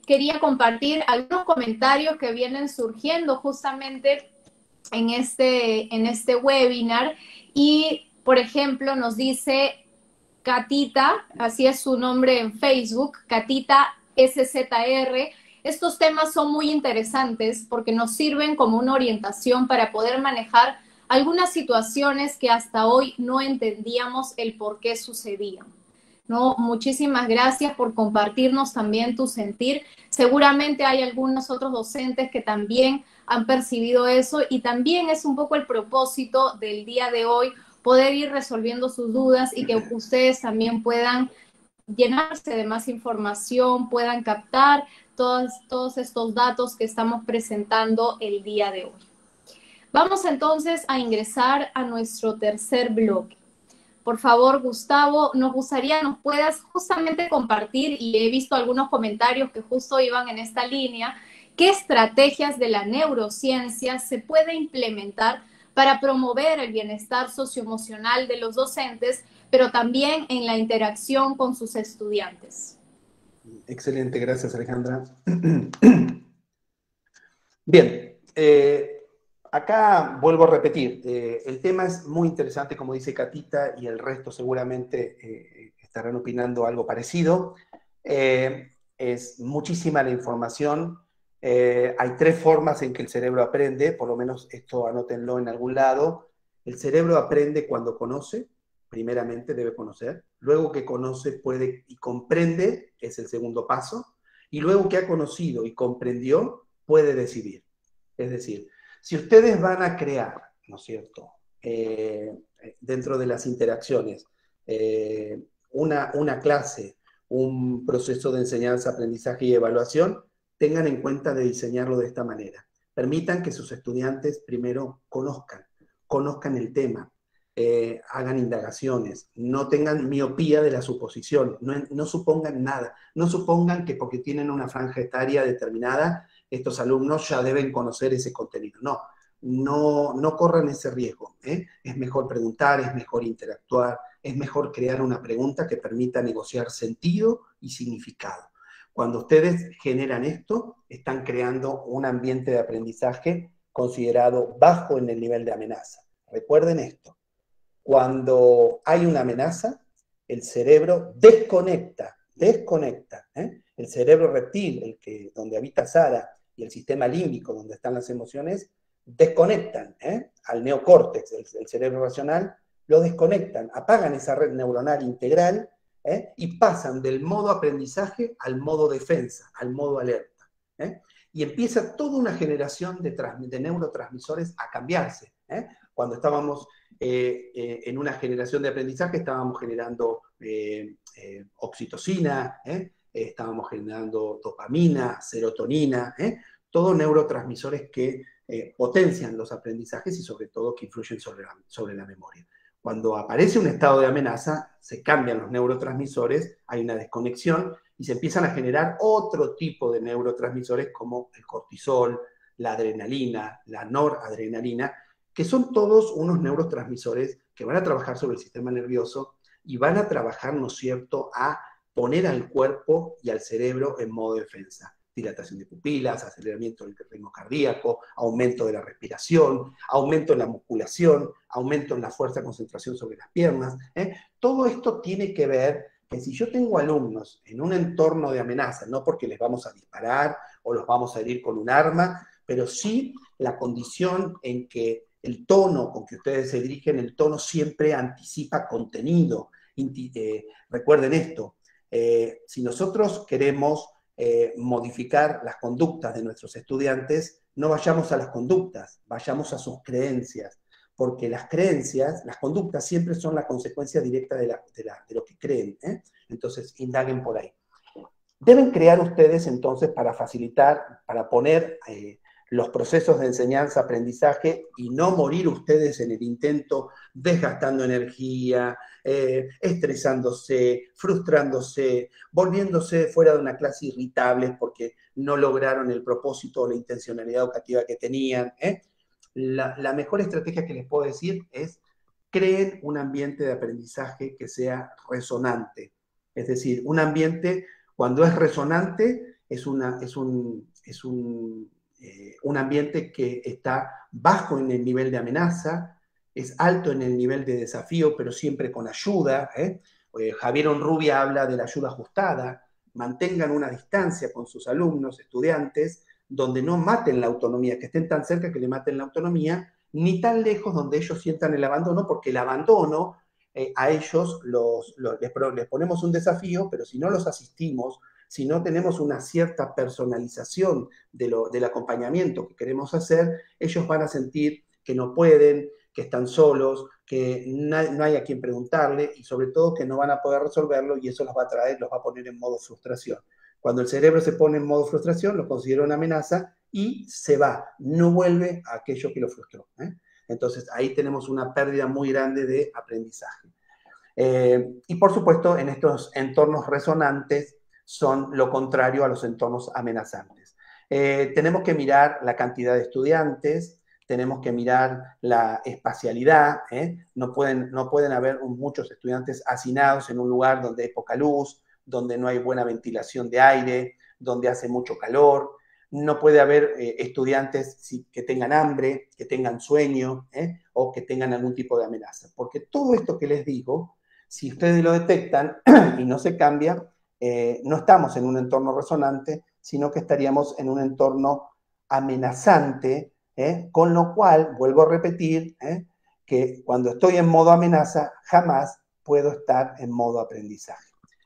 Quería compartir algunos comentarios que vienen surgiendo justamente en este webinar y, por ejemplo, nos dice Catita, así es su nombre en Facebook, Catita SZR. Estos temas son muy interesantes porque nos sirven como una orientación para poder manejar algunas situaciones que hasta hoy no entendíamos el por qué sucedían. ¿No? Muchísimas gracias por compartirnos también tu sentir. Seguramente hay algunos otros docentes que también han percibido eso y también es un poco el propósito del día de hoy, poder ir resolviendo sus dudas y que ustedes también puedan llenarse de más información, puedan captar todos estos datos que estamos presentando el día de hoy. Vamos entonces a ingresar a nuestro tercer bloque. Por favor, Gustavo, nos gustaría nos puedas justamente compartir, y he visto algunos comentarios que justo iban en esta línea, qué estrategias de la neurociencia se puede implementar para promover el bienestar socioemocional de los docentes, pero también en la interacción con sus estudiantes. Excelente, gracias, Alejandra. Bien, acá vuelvo a repetir, el tema es muy interesante, como dice Catita, y el resto seguramente estarán opinando algo parecido. Es muchísima la información. Hay tres formas en que el cerebro aprende, por lo menos esto anótenlo en algún lado. El cerebro aprende cuando conoce, primeramente debe conocer, luego que conoce puede y comprende, es el segundo paso, y luego que ha conocido y comprendió, puede decidir. Es decir, si ustedes van a crear, ¿no es cierto?, dentro de las interacciones, una clase, un proceso de enseñanza, aprendizaje y evaluación, tengan en cuenta de diseñarlo de esta manera. Permitan que sus estudiantes primero conozcan el tema, hagan indagaciones, no tengan miopía de la suposición, no supongan nada, no supongan que porque tienen una franja etaria determinada, estos alumnos ya deben conocer ese contenido. No corran ese riesgo. Es mejor preguntar, es mejor interactuar, es mejor crear una pregunta que permita negociar sentido y significado. Cuando ustedes generan esto, están creando un ambiente de aprendizaje considerado bajo en el nivel de amenaza. Recuerden esto. Cuando hay una amenaza, el cerebro desconecta. El cerebro reptil, donde habita Sara, y el sistema límbico, donde están las emociones, desconectan al neocórtex, el cerebro racional, lo desconectan, apagan esa red neuronal integral y pasan del modo aprendizaje al modo defensa, al modo alerta. y empieza toda una generación de neurotransmisores a cambiarse. Cuando estábamos en una generación de aprendizaje, estábamos generando oxitocina, estábamos generando dopamina, serotonina, todos neurotransmisores que potencian los aprendizajes y sobre todo que influyen sobre la memoria. Cuando aparece un estado de amenaza, se cambian los neurotransmisores, hay una desconexión y se empiezan a generar otro tipo de neurotransmisores como el cortisol, la adrenalina, la noradrenalina, que son todos unos neurotransmisores que van a trabajar sobre el sistema nervioso y van a trabajar, ¿no es cierto?, a poner al cuerpo y al cerebro en modo defensa. Dilatación de pupilas, aceleramiento del ritmo cardíaco, aumento de la respiración, aumento en la musculación, aumento en la fuerza de concentración sobre las piernas. Todo esto tiene que ver que si yo tengo alumnos en un entorno de amenaza, no porque les vamos a disparar o los vamos a herir con un arma, pero sí la condición en que el tono con que ustedes se dirigen, el tono siempre anticipa contenido. Recuerden esto, si nosotros queremos modificar las conductas de nuestros estudiantes, no vayamos a las conductas, vayamos a sus creencias, porque las creencias, las conductas siempre son la consecuencia directa de lo que creen. Entonces, indaguen por ahí. Deben crear ustedes entonces para facilitar, para poner los procesos de enseñanza-aprendizaje y no morir ustedes en el intento desgastando energía, estresándose, frustrándose, volviéndose fuera de una clase irritables porque no lograron el propósito o la intencionalidad educativa que tenían. La mejor estrategia que les puedo decir es creen un ambiente de aprendizaje que sea resonante. Es decir, un ambiente, cuando es resonante, es un ambiente que está bajo en el nivel de amenaza, es alto en el nivel de desafío, pero siempre con ayuda. Javier Onrubia habla de la ayuda ajustada. Mantengan una distancia con sus alumnos, estudiantes, donde no maten la autonomía, que estén tan cerca que le maten la autonomía, ni tan lejos donde ellos sientan el abandono, porque el abandono a ellos les ponemos un desafío, pero si no los asistimos, si no tenemos una cierta personalización del acompañamiento que queremos hacer, ellos van a sentir que no pueden, que están solos, que no hay a quien preguntarle y sobre todo que no van a poder resolverlo y eso los va a traer, los va a poner en modo frustración. Cuando el cerebro se pone en modo frustración, lo considera una amenaza y se va, no vuelve a aquello que lo frustró. Entonces ahí tenemos una pérdida muy grande de aprendizaje. Y por supuesto, en estos entornos resonantes son lo contrario a los entornos amenazantes. Tenemos que mirar la cantidad de estudiantes, tenemos que mirar la espacialidad, no pueden haber muchos estudiantes hacinados en un lugar donde hay poca luz, donde no hay buena ventilación de aire, donde hace mucho calor, no puede haber estudiantes que tengan hambre, que tengan sueño, o que tengan algún tipo de amenaza, porque todo esto que les digo, si ustedes lo detectan y no se cambia, no estamos en un entorno resonante, sino que estaríamos en un entorno amenazante, con lo cual, vuelvo a repetir, que cuando estoy en modo amenaza, jamás puedo estar en modo aprendizaje.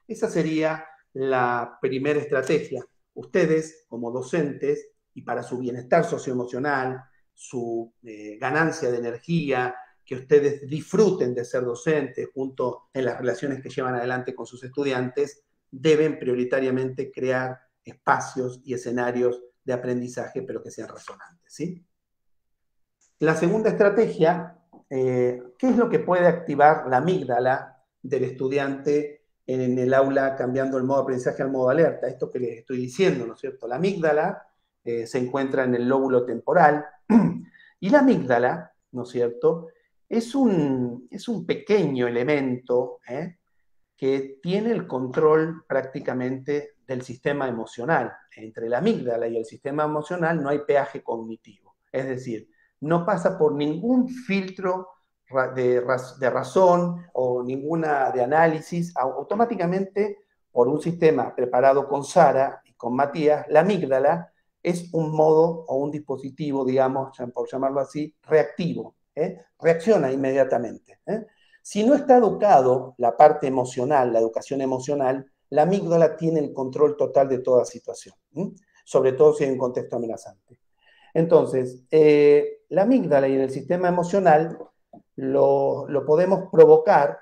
Esa sería la primera estrategia. Ustedes, como docentes, y para su bienestar socioemocional, su ganancia de energía, que ustedes disfruten de ser docentes junto en las relaciones que llevan adelante con sus estudiantes, deben prioritariamente crear espacios y escenarios de aprendizaje, pero que sean resonantes, ¿sí? La segunda estrategia, ¿qué es lo que puede activar la amígdala del estudiante en el aula cambiando el modo de aprendizaje al modo alerta? Esto que les estoy diciendo, ¿no es cierto? La amígdala se encuentra en el lóbulo temporal y la amígdala, ¿no es cierto?, es un pequeño elemento que tiene el control prácticamente del sistema emocional. Entre la amígdala y el sistema emocional no hay peaje cognitivo. Es decir, no pasa por ningún filtro de razón o ninguna de análisis. Automáticamente, por un sistema preparado con Sara y con Matías, la amígdala es un modo o un dispositivo, digamos, por llamarlo así, reactivo. Reacciona inmediatamente. Si no está educado la parte emocional, la educación emocional, la amígdala tiene el control total de toda situación. sobre todo si hay un contexto amenazante. Entonces, la amígdala y en el sistema emocional lo podemos provocar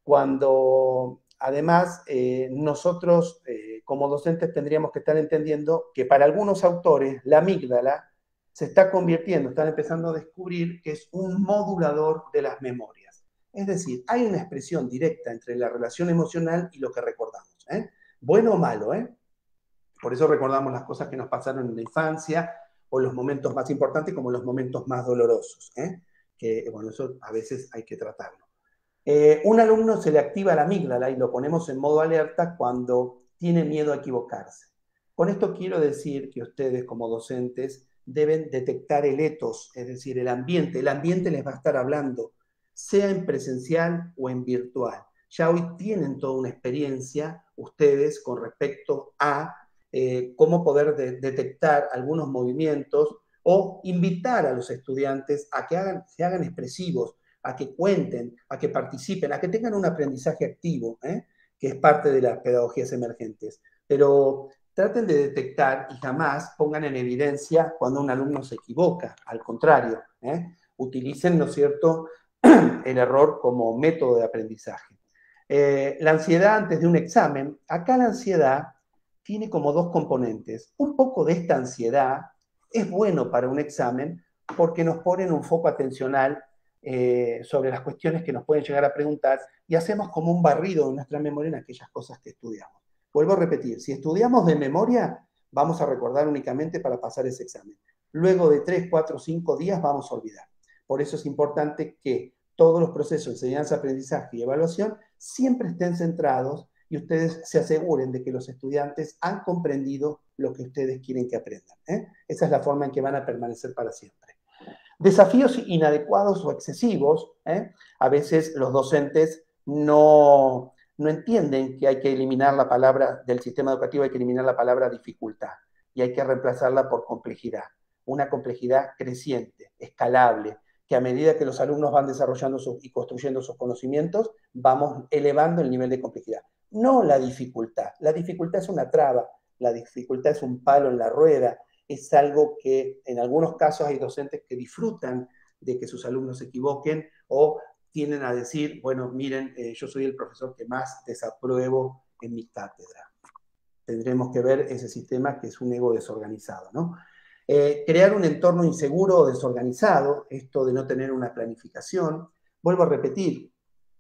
cuando además nosotros como docentes tendríamos que estar entendiendo que para algunos autores la amígdala se está convirtiendo, están empezando a descubrir que es un modulador de las memorias. Es decir, hay una expresión directa entre la relación emocional y lo que recordamos. Bueno o malo, por eso recordamos las cosas que nos pasaron en la infancia o los momentos más importantes como los momentos más dolorosos. Que, bueno, eso a veces hay que tratarlo. Un alumno se le activa la amígdala y lo ponemos en modo alerta cuando tiene miedo a equivocarse. Con esto quiero decir que ustedes como docentes deben detectar el etos, es decir, el ambiente. El ambiente les va a estar hablando, sea en presencial o en virtual. Ya hoy tienen toda una experiencia ustedes con respecto a cómo poder detectar algunos movimientos o invitar a los estudiantes a que se hagan expresivos, a que cuenten, a que participen, a que tengan un aprendizaje activo, que es parte de las pedagogías emergentes. Pero traten de detectar y jamás pongan en evidencia cuando un alumno se equivoca, al contrario, utilicen, ¿no es cierto?, el error como método de aprendizaje. La ansiedad antes de un examen, acá la ansiedad tiene como dos componentes. Un poco de esta ansiedad es bueno para un examen porque nos ponen un foco atencional sobre las cuestiones que nos pueden llegar a preguntar y hacemos como un barrido de nuestra memoria en aquellas cosas que estudiamos. Vuelvo a repetir, si estudiamos de memoria, vamos a recordar únicamente para pasar ese examen. Luego de 3, 4, 5 días vamos a olvidar. Por eso es importante que todos los procesos de enseñanza, aprendizaje y evaluación siempre estén centrados y ustedes se aseguren de que los estudiantes han comprendido lo que ustedes quieren que aprendan. Esa es la forma en que van a permanecer para siempre. Desafíos inadecuados o excesivos. A veces los docentes no entienden que hay que eliminar la palabra del sistema educativo, hay que eliminar la palabra dificultad y hay que reemplazarla por complejidad. Una complejidad creciente, escalable, que a medida que los alumnos van desarrollando y construyendo sus conocimientos, vamos elevando el nivel de complejidad. No la dificultad. La dificultad es una traba, la dificultad es un palo en la rueda, es algo que en algunos casos hay docentes que disfrutan de que sus alumnos se equivoquen o tienden a decir, bueno, miren, yo soy el profesor que más desapruebo en mi cátedra. Tendremos que ver ese sistema que es un ego desorganizado, ¿no? Crear un entorno inseguro o desorganizado, esto de no tener una planificación. Vuelvo a repetir,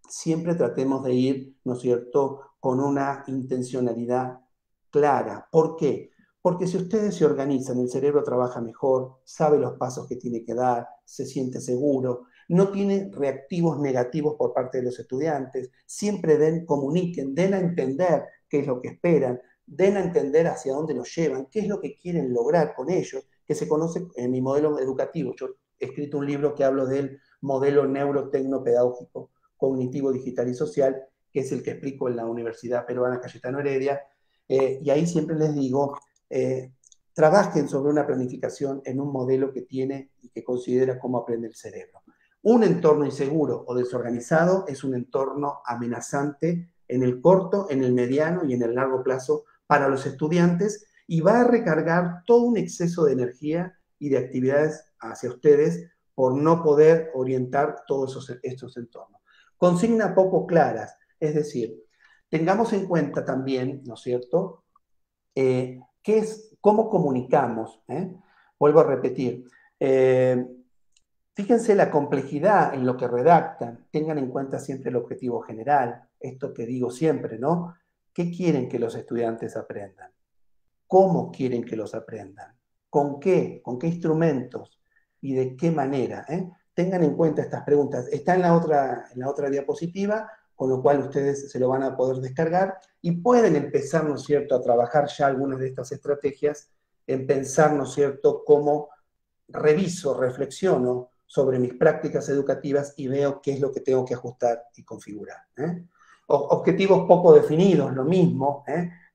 siempre tratemos de ir, ¿no es cierto?, con una intencionalidad clara. ¿Por qué? Porque si ustedes se organizan, el cerebro trabaja mejor, sabe los pasos que tiene que dar, se siente seguro, no tiene reactivos negativos por parte de los estudiantes, siempre comuniquen, den a entender qué es lo que esperan, den a entender hacia dónde los llevan, qué es lo que quieren lograr con ellos, que se conoce en mi modelo educativo. Yo he escrito un libro que hablo del modelo neurotecnopedagógico cognitivo, digital y social, que es el que explico en la Universidad Peruana Cayetano Heredia, y ahí siempre les digo, trabajen sobre una planificación en un modelo que tiene y que considera cómo aprende el cerebro. Un entorno inseguro o desorganizado es un entorno amenazante en el corto, en el mediano y en el largo plazo para los estudiantes y va a recargar todo un exceso de energía y de actividades hacia ustedes por no poder orientar todos estos entornos. Consignas poco claras, es decir, tengamos en cuenta también, ¿no es cierto?, cómo comunicamos. Vuelvo a repetir, fíjense la complejidad en lo que redactan, tengan en cuenta siempre el objetivo general, esto que digo siempre, ¿no? ¿Qué quieren que los estudiantes aprendan? ¿Cómo quieren que los aprendan? ¿Con qué? ¿Con qué instrumentos? ¿Y de qué manera? Tengan en cuenta estas preguntas. Está en la otra diapositiva, con lo cual ustedes se lo van a poder descargar y pueden empezar, ¿no es cierto?, a trabajar ya algunas de estas estrategias, en pensar, ¿no es cierto?, cómo reviso, reflexiono sobre mis prácticas educativas y veo qué es lo que tengo que ajustar y configurar. Objetivos poco definidos, lo mismo.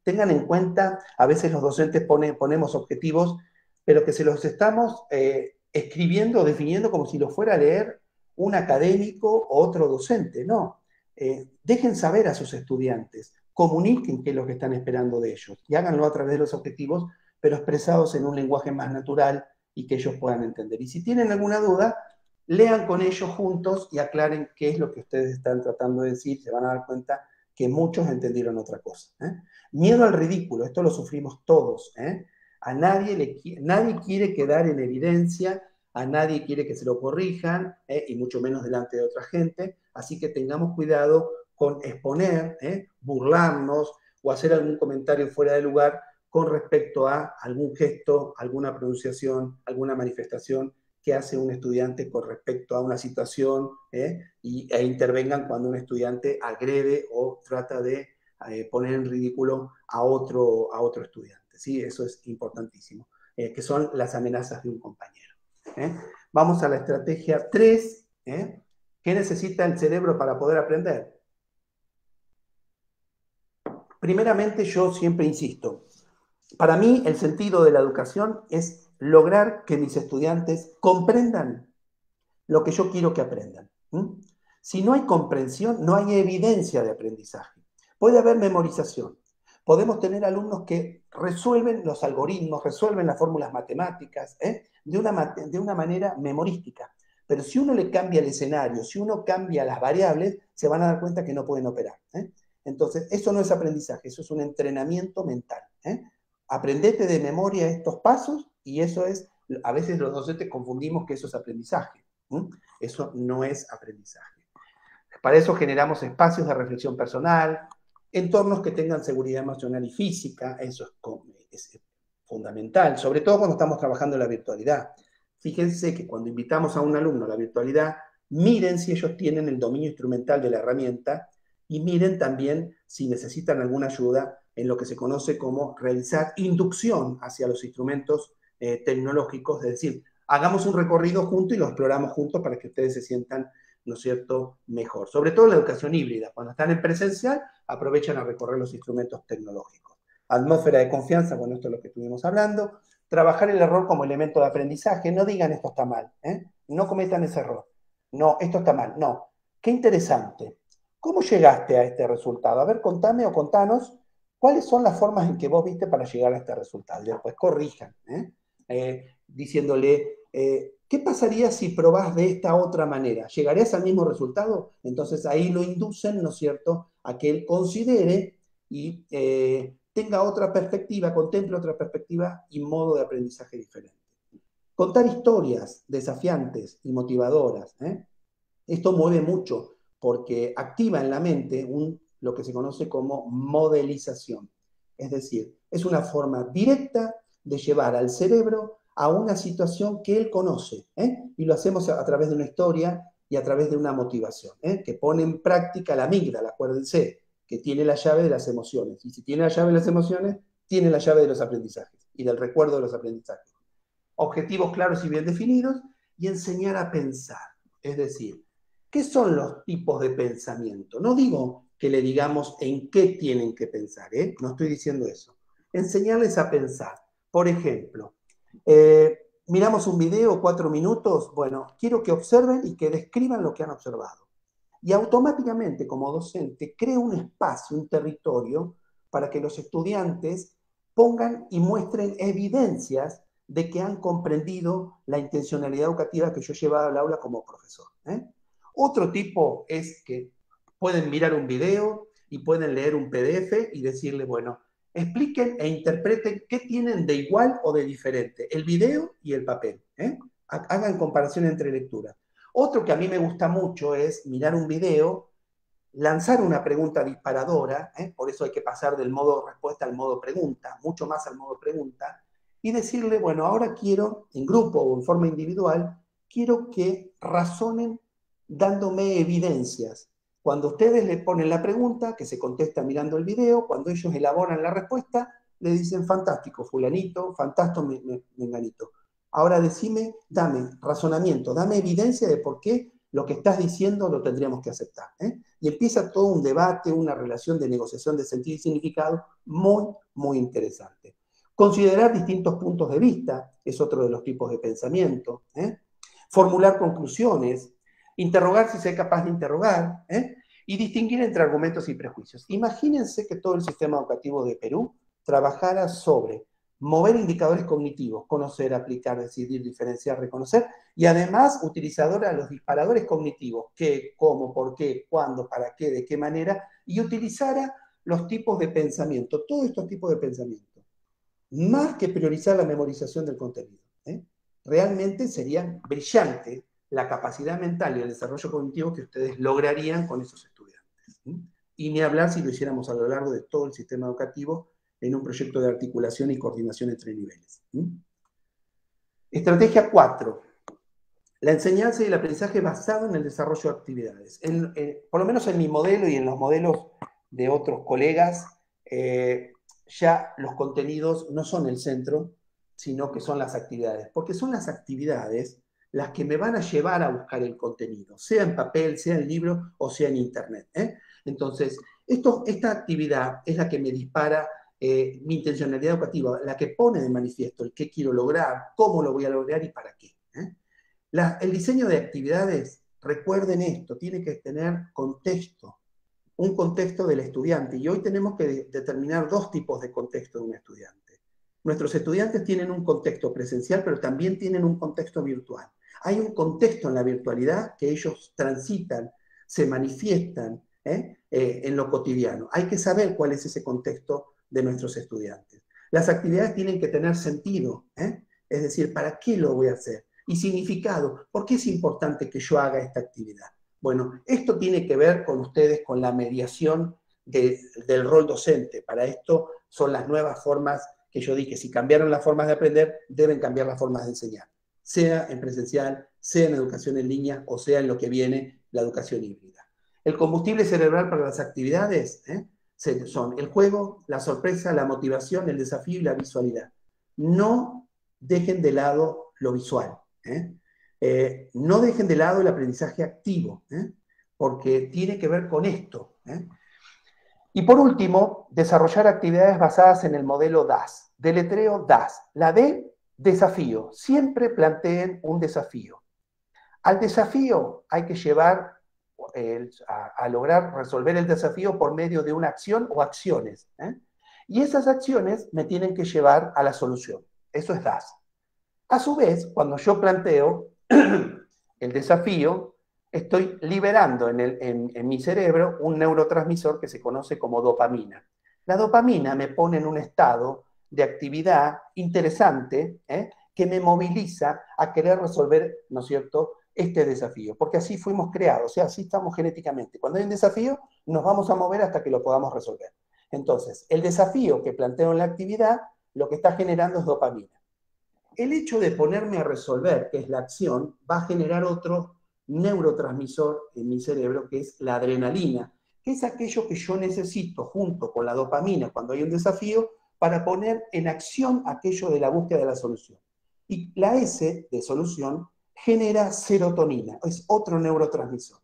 Tengan en cuenta, a veces los docentes ponemos objetivos, pero que se los estamos escribiendo o definiendo como si lo fuera a leer un académico o otro docente. No. Dejen saber a sus estudiantes, comuniquen qué es lo que están esperando de ellos y háganlo a través de los objetivos, pero expresados en un lenguaje más natural y que ellos puedan entender. Y si tienen alguna duda, lean con ellos juntos y aclaren qué es lo que ustedes están tratando de decir. Se van a dar cuenta que muchos entendieron otra cosa. Miedo al ridículo, esto lo sufrimos todos. A nadie quiere quedar en evidencia, a nadie quiere que se lo corrijan, y mucho menos delante de otra gente. Así que tengamos cuidado con exponer, burlarnos o hacer algún comentario fuera de lugar con respecto a algún gesto, alguna pronunciación, alguna manifestación que hace un estudiante con respecto a una situación, e intervengan cuando un estudiante agrede o trata de poner en ridículo a otro estudiante. ¿Sí? Eso es importantísimo, que son las amenazas de un compañero. Vamos a la estrategia 3. ¿Qué necesita el cerebro para poder aprender? Primeramente, yo siempre insisto, para mí el sentido de la educación es lograr que mis estudiantes comprendan lo que yo quiero que aprendan. Si no hay comprensión, no hay evidencia de aprendizaje. Puede haber memorización. Podemos tener alumnos que resuelven los algoritmos, resuelven las fórmulas matemáticas, de una manera memorística. Pero si uno le cambia el escenario, si uno cambia las variables, se van a dar cuenta que no pueden operar. Entonces, eso no es aprendizaje, eso es un entrenamiento mental. Aprendete de memoria estos pasos y eso es, a veces los docentes confundimos que eso es aprendizaje. Eso no es aprendizaje. Para eso generamos espacios de reflexión personal, entornos que tengan seguridad emocional y física, eso es fundamental, sobre todo cuando estamos trabajando en la virtualidad. Fíjense que cuando invitamos a un alumno a la virtualidad, miren si ellos tienen el dominio instrumental de la herramienta y miren también si necesitan alguna ayuda en lo que se conoce como realizar inducción hacia los instrumentos tecnológicos, es decir, hagamos un recorrido juntos y lo exploramos juntos para que ustedes se sientan, ¿no es cierto?, mejor. Sobre todo en la educación híbrida. Cuando están en presencial, aprovechan a recorrer los instrumentos tecnológicos. Atmósfera de confianza, bueno, esto es lo que estuvimos hablando. Trabajar el error como elemento de aprendizaje. No digan esto está mal, no cometan ese error. No, esto está mal. No. Qué interesante. ¿Cómo llegaste a este resultado? A ver, contame o contanos cuáles son las formas en que vos viste para llegar a este resultado. Y después corrijan, diciéndole, ¿qué pasaría si probás de esta otra manera? ¿Llegarías al mismo resultado? Entonces ahí lo inducen, ¿no es cierto?, a que él considere y tenga otra perspectiva, contemple otra perspectiva y modo de aprendizaje diferente. Contar historias desafiantes y motivadoras. Esto mueve mucho porque activa en la mente lo que se conoce como modelización. Es decir, es una forma directa de llevar al cerebro a una situación que él conoce, y lo hacemos a través de una historia y a través de una motivación, que pone en práctica la amígdala, acuérdense, que tiene la llave de las emociones. Y si tiene la llave de las emociones, tiene la llave de los aprendizajes y del recuerdo de los aprendizajes. Objetivos claros y bien definidos y enseñar a pensar. Es decir, ¿qué son los tipos de pensamiento? No digo que le digamos en qué tienen que pensar, no estoy diciendo eso. Enseñarles a pensar. Por ejemplo, miramos un video, 4 minutos, bueno, quiero que observen y que describan lo que han observado. Y automáticamente, como docente, creo un espacio, un territorio, para que los estudiantes pongan y muestren evidencias de que han comprendido la intencionalidad educativa que yo he llevado al aula como profesor. Otro tipo es que pueden mirar un video y pueden leer un PDF y decirle, bueno, expliquen e interpreten qué tienen de igual o de diferente, el video y el papel. Hagan comparación entre lecturas. Otro que a mí me gusta mucho es mirar un video, lanzar una pregunta disparadora, por eso hay que pasar del modo respuesta al modo pregunta, mucho más al modo pregunta, y decirle, bueno, ahora quiero, en grupo o en forma individual, quiero que razonen dándome evidencias. Cuando ustedes le ponen la pregunta, que se contesta mirando el video, cuando ellos elaboran la respuesta, le dicen, fantástico, fulanito, fantástico, menganito. Ahora decime, dame razonamiento, dame evidencia de por qué lo que estás diciendo lo tendríamos que aceptar. Y empieza todo un debate, una relación de negociación de sentido y significado muy, muy interesante. Considerar distintos puntos de vista es otro de los tipos de pensamiento. Formular conclusiones, interrogar si soy capaz de interrogar, y distinguir entre argumentos y prejuicios. Imagínense que todo el sistema educativo de Perú trabajara sobre mover indicadores cognitivos, conocer, aplicar, decidir, diferenciar, reconocer, y además utilizadora de los disparadores cognitivos, qué, cómo, por qué, cuándo, para qué, de qué manera, y utilizara los tipos de pensamiento, todos estos tipos de pensamiento, más que priorizar la memorización del contenido. Realmente sería brillante la capacidad mental y el desarrollo cognitivo que ustedes lograrían con esos estudiantes. Y ni hablar si lo hiciéramos a lo largo de todo el sistema educativo en un proyecto de articulación y coordinación entre niveles. Estrategia 4. La enseñanza y el aprendizaje basado en el desarrollo de actividades. Por lo menos en mi modelo y en los modelos de otros colegas, ya los contenidos no son el centro, sino que son las actividades. Porque son las actividades las que me van a llevar a buscar el contenido, sea en papel, sea en libro o sea en internet. Entonces, esta actividad es la que me dispara mi intencionalidad educativa, la que pone de manifiesto el qué quiero lograr, cómo lo voy a lograr y para qué. El diseño de actividades, recuerden esto, tiene que tener contexto, un contexto del estudiante. Y hoy tenemos que determinar dos tipos de contexto de un estudiante. Nuestros estudiantes tienen un contexto presencial, pero también tienen un contexto virtual. Hay un contexto en la virtualidad que ellos transitan, se manifiestan en lo cotidiano. Hay que saber cuál es ese contexto de nuestros estudiantes. Las actividades tienen que tener sentido, es decir, ¿para qué lo voy a hacer? Y significado, ¿por qué es importante que yo haga esta actividad? Bueno, esto tiene que ver con ustedes, con la mediación del rol docente. Para esto son las nuevas formas que yo dije. Si cambiaron las formas de aprender, deben cambiar las formas de enseñar. Sea en presencial, sea en educación en línea, o sea en lo que viene, la educación híbrida. El combustible cerebral para las actividades son el juego, la sorpresa, la motivación, el desafío y la visualidad. No dejen de lado lo visual. No dejen de lado el aprendizaje activo, porque tiene que ver con esto. Y por último, desarrollar actividades basadas en el modelo DAS. Deletreo DAS. La D, desafío. Siempre planteen un desafío. Al desafío hay que llevar a lograr resolver el desafío por medio de una acción o acciones. Y esas acciones me tienen que llevar a la solución. Eso es DAS. A su vez, cuando yo planteo el desafío, estoy liberando en mi cerebro un neurotransmisor que se conoce como dopamina. La dopamina me pone en un estado de actividad interesante que me moviliza a querer resolver, ¿no es cierto?, este desafío, porque así fuimos creados, o sea, así estamos genéticamente. Cuando hay un desafío, nos vamos a mover hasta que lo podamos resolver. Entonces, el desafío que planteo en la actividad, lo que está generando es dopamina. El hecho de ponerme a resolver, que es la acción, va a generar otro neurotransmisor en mi cerebro, que es la adrenalina, que es aquello que yo necesito junto con la dopamina cuando hay un desafío para poner en acción aquello de la búsqueda de la solución. Y la S de solución genera serotonina, es otro neurotransmisor,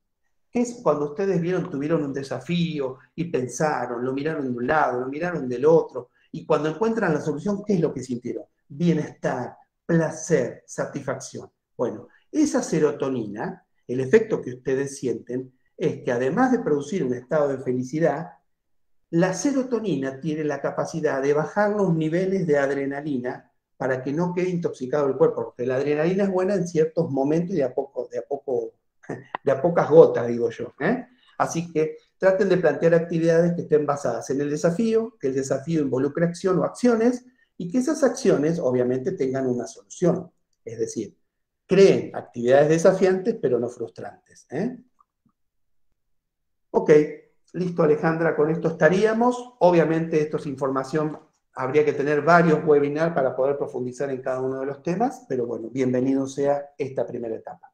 que es cuando ustedes tuvieron un desafío y pensaron, lo miraron de un lado, lo miraron del otro, y cuando encuentran la solución, ¿qué es lo que sintieron? Bienestar, placer, satisfacción. Bueno, esa serotonina, el efecto que ustedes sienten, es que además de producir un estado de felicidad, la serotonina tiene la capacidad de bajar los niveles de adrenalina para que no quede intoxicado el cuerpo, porque la adrenalina es buena en ciertos momentos y de a pocas gotas, digo yo. Así que traten de plantear actividades que estén basadas en el desafío, que el desafío involucre acción o acciones, y que esas acciones obviamente tengan una solución. Es decir, creen actividades desafiantes pero no frustrantes. Ok, listo Alejandra, con esto estaríamos. Obviamente esto es información, habría que tener varios webinars para poder profundizar en cada uno de los temas, pero bueno, bienvenido sea esta primera etapa.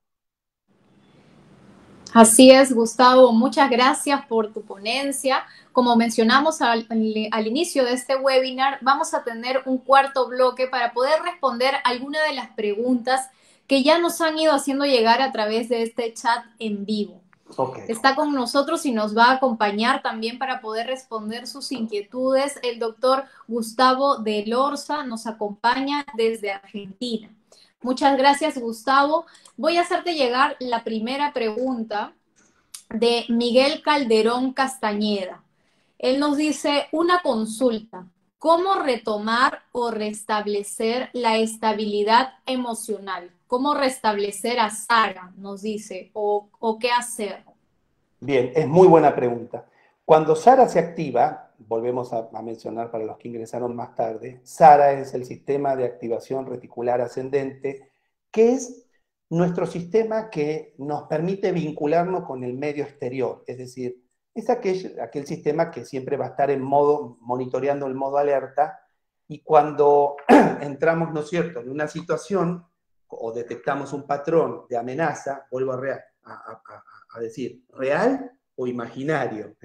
Así es, Gustavo, muchas gracias por tu ponencia. Como mencionamos al inicio de este webinar, vamos a tener un cuarto bloque para poder responder algunas de las preguntas que ya nos han ido haciendo llegar a través de este chat en vivo. Okay. Está con nosotros y nos va a acompañar también para poder responder sus inquietudes. El doctor Gustavo Delorza nos acompaña desde Argentina. Muchas gracias, Gustavo. Voy a hacerte llegar la primera pregunta de Miguel Calderón Castañeda. Él nos dice, una consulta. ¿cómo retomar o restablecer la estabilidad emocional? ¿Cómo restablecer a Sara, nos dice, o qué hacer? Bien, es muy buena pregunta. Cuando Sara se activa, volvemos a mencionar para los que ingresaron más tarde, Sara es el sistema de activación reticular ascendente, que es nuestro sistema que nos permite vincularnos con el medio exterior, es decir, es aquel sistema que siempre va a estar en modo, monitoreando el modo alerta, y cuando entramos, ¿no es cierto?, en una situación o detectamos un patrón de amenaza, vuelvo a decir, ¿real o imaginario?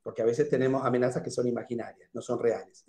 Porque a veces tenemos amenazas que son imaginarias, no son reales.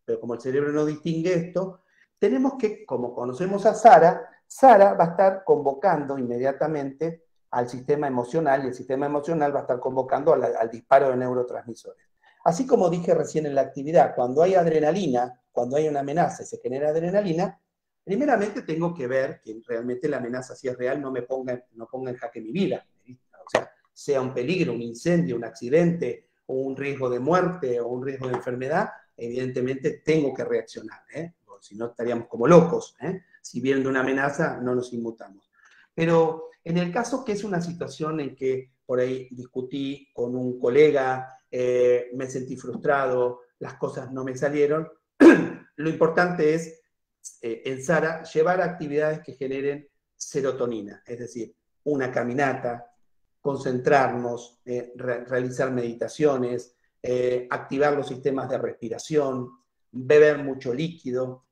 Pero como el cerebro no distingue esto, tenemos que, como conocemos a Sara, Sara va a estar convocando inmediatamente al sistema emocional, y el sistema emocional va a estar convocando al disparo de neurotransmisores. Así como dije recién en la actividad, cuando hay adrenalina, cuando hay una amenaza y se genera adrenalina, primeramente tengo que ver que realmente la amenaza, si es real, no ponga en jaque mi vida. O sea un peligro, un incendio, un accidente, o un riesgo de muerte, o un riesgo de enfermedad, evidentemente tengo que reaccionar, porque si no estaríamos como locos. Si viendo una amenaza, no nos inmutamos. Pero en el caso que es una situación en que por ahí discutí con un colega, me sentí frustrado, las cosas no me salieron, lo importante es, en Sara, llevar actividades que generen serotonina, es decir, una caminata, concentrarnos, realizar meditaciones, activar los sistemas de respiración, beber mucho líquido,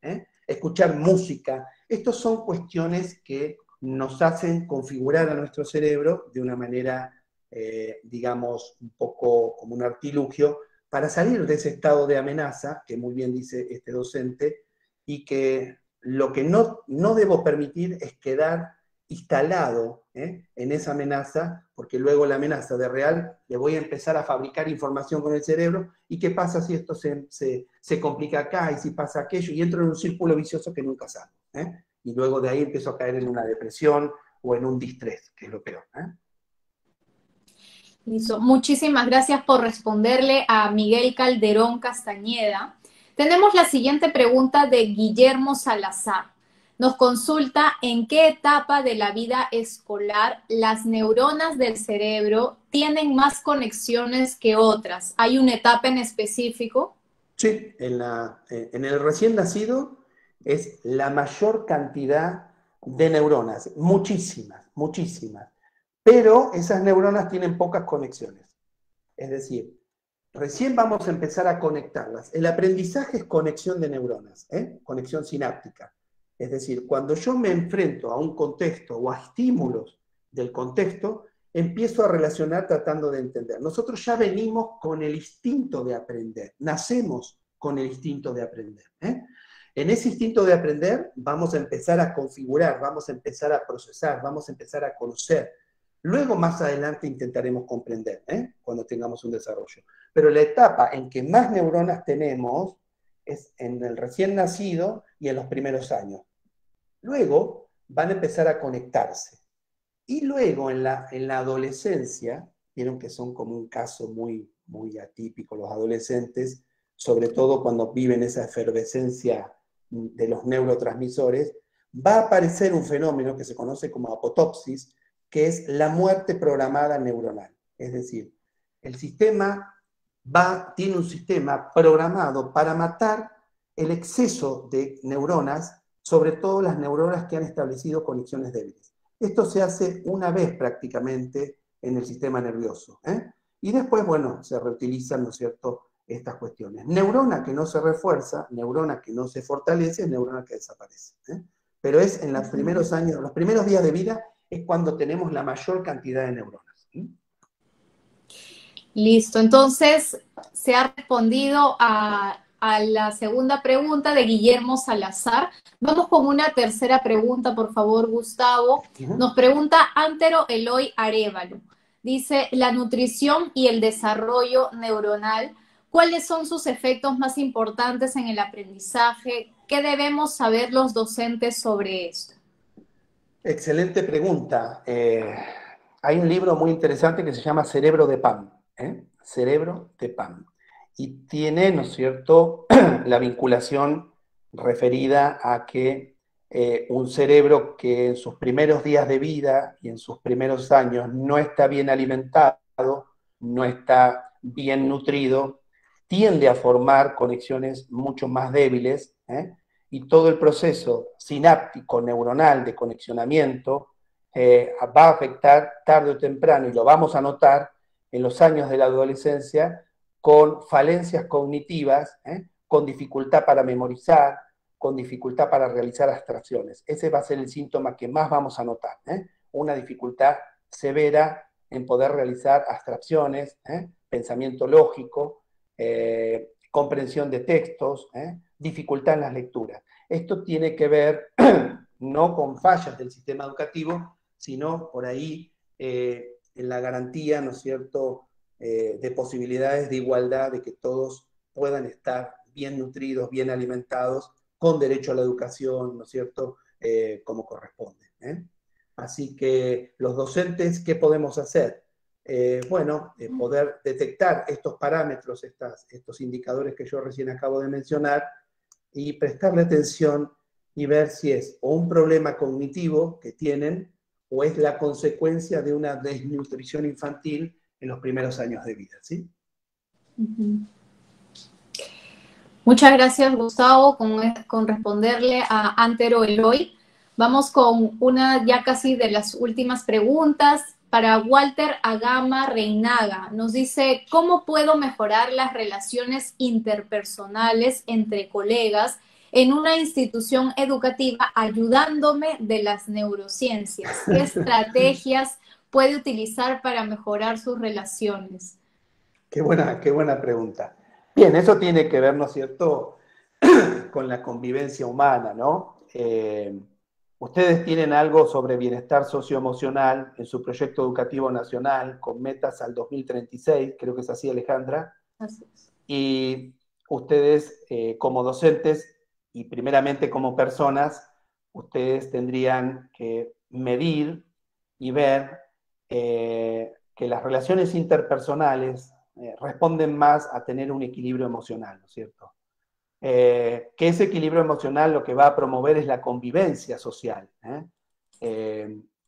escuchar música. Estas son cuestiones que nos hacen configurar a nuestro cerebro de una manera, digamos, un poco como un artilugio para salir de ese estado de amenaza, que muy bien dice este docente, y que lo que no debo permitir es quedar instalado en esa amenaza, porque luego la amenaza de real le voy a empezar a fabricar información con el cerebro, y qué pasa si esto se complica acá, y si pasa aquello, y entro en un círculo vicioso que nunca salgo. Y luego de ahí empiezo a caer en una depresión o en un distrés, que es lo peor. Listo. Muchísimas gracias por responderle a Miguel Calderón Castañeda. Tenemos la siguiente pregunta de Guillermo Salazar. Nos consulta en qué etapa de la vida escolar las neuronas del cerebro tienen más conexiones que otras. ¿Hay una etapa en específico? Sí, en el recién nacido es la mayor cantidad de neuronas, muchísimas, muchísimas. Pero esas neuronas tienen pocas conexiones. Es decir, recién vamos a empezar a conectarlas. El aprendizaje es conexión de neuronas, conexión sináptica. Es decir, cuando yo me enfrento a un contexto o a estímulos del contexto, empiezo a relacionar tratando de entender. Nosotros ya venimos con el instinto de aprender, nacemos con el instinto de aprender. En ese instinto de aprender vamos a empezar a configurar, vamos a empezar a procesar, vamos a empezar a conocer. Luego, más adelante, intentaremos comprender, cuando tengamos un desarrollo. Pero la etapa en que más neuronas tenemos es en el recién nacido y en los primeros años. Luego van a empezar a conectarse. Y luego en la adolescencia, vieron que son como un caso muy, muy atípico los adolescentes, sobre todo cuando viven esa efervescencia de los neurotransmisores, va a aparecer un fenómeno que se conoce como apoptosis, que es la muerte programada neuronal. Es decir, el sistema tiene un sistema programado para matar el exceso de neuronas, sobre todo las neuronas que han establecido conexiones débiles. Esto se hace una vez prácticamente en el sistema nervioso. Y después, bueno, se reutilizan, ¿no es cierto?, estas cuestiones. Neurona que no se refuerza, neurona que no se fortalece, neurona que desaparece. Pero es en los primeros años, los primeros días de vida, es cuando tenemos la mayor cantidad de neuronas. Listo, entonces se ha respondido a la segunda pregunta de Guillermo Salazar. Vamos con una tercera pregunta, por favor, Gustavo. Nos pregunta Antero Eloy Arévalo. Dice, la nutrición y el desarrollo neuronal, ¿cuáles son sus efectos más importantes en el aprendizaje? ¿Qué debemos saber los docentes sobre esto? Excelente pregunta. Hay un libro muy interesante que se llama Cerebro de Pan. Cerebro de Pan. y tiene, ¿no es cierto?, la vinculación referida a que un cerebro que en sus primeros días de vida y en sus primeros años no está bien alimentado, no está bien nutrido, tiende a formar conexiones mucho más débiles, y todo el proceso sináptico neuronal de conexionamiento va a afectar tarde o temprano, y lo vamos a notar en los años de la adolescencia, con falencias cognitivas, con dificultad para memorizar, con dificultad para realizar abstracciones. Ese va a ser el síntoma que más vamos a notar, una dificultad severa en poder realizar abstracciones, pensamiento lógico, comprensión de textos, dificultad en las lecturas. Esto tiene que ver no con fallas del sistema educativo, sino por ahí en la garantía, ¿no es cierto?, de posibilidades de igualdad, de que todos puedan estar bien nutridos, bien alimentados, con derecho a la educación, ¿no es cierto?, como corresponde. Así que los docentes, ¿qué podemos hacer? Bueno, poder detectar estos parámetros, estos indicadores que yo recién acabo de mencionar, y prestarle atención y ver si es o un problema cognitivo que tienen o es la consecuencia de una desnutrición infantil en los primeros años de vida, ¿sí? Muchas gracias, Gustavo, con responderle a Antero Eloy. Vamos con una ya casi de las últimas preguntas. Para Walter Agama Reinaga, nos dice, ¿cómo puedo mejorar las relaciones interpersonales entre colegas en una institución educativa ayudándome de las neurociencias? ¿Qué estrategias puede utilizar para mejorar sus relaciones? Qué buena pregunta. Bien, eso tiene que ver, ¿no es cierto?, con la convivencia humana, ¿no? Ustedes tienen algo sobre bienestar socioemocional en su proyecto educativo nacional con metas al 2036, creo que es así, Alejandra. Así es. Y ustedes como docentes y primeramente como personas, ustedes tendrían que medir y ver que las relaciones interpersonales responden más a tener un equilibrio emocional, ¿no es cierto? Que ese equilibrio emocional lo que va a promover es la convivencia social.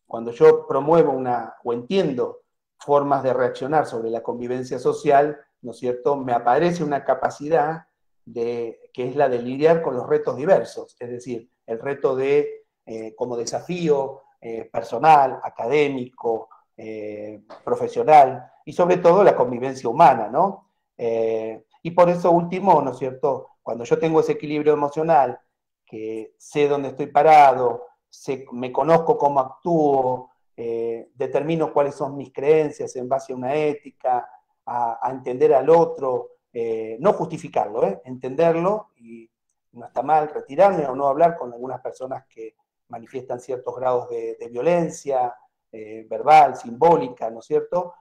Cuando yo promuevo o entiendo formas de reaccionar sobre la convivencia social, ¿no es cierto?, me aparece una capacidad que es la de lidiar con los retos diversos, es decir, el reto como desafío personal, académico, profesional, y sobre todo la convivencia humana, ¿no? Y por eso último, ¿no es cierto?, cuando yo tengo ese equilibrio emocional, que sé dónde estoy parado, me conozco cómo actúo, determino cuáles son mis creencias en base a una ética, a entender al otro, no justificarlo, entenderlo, y no está mal retirarme o no hablar con algunas personas que manifiestan ciertos grados de violencia verbal, simbólica, ¿no es cierto?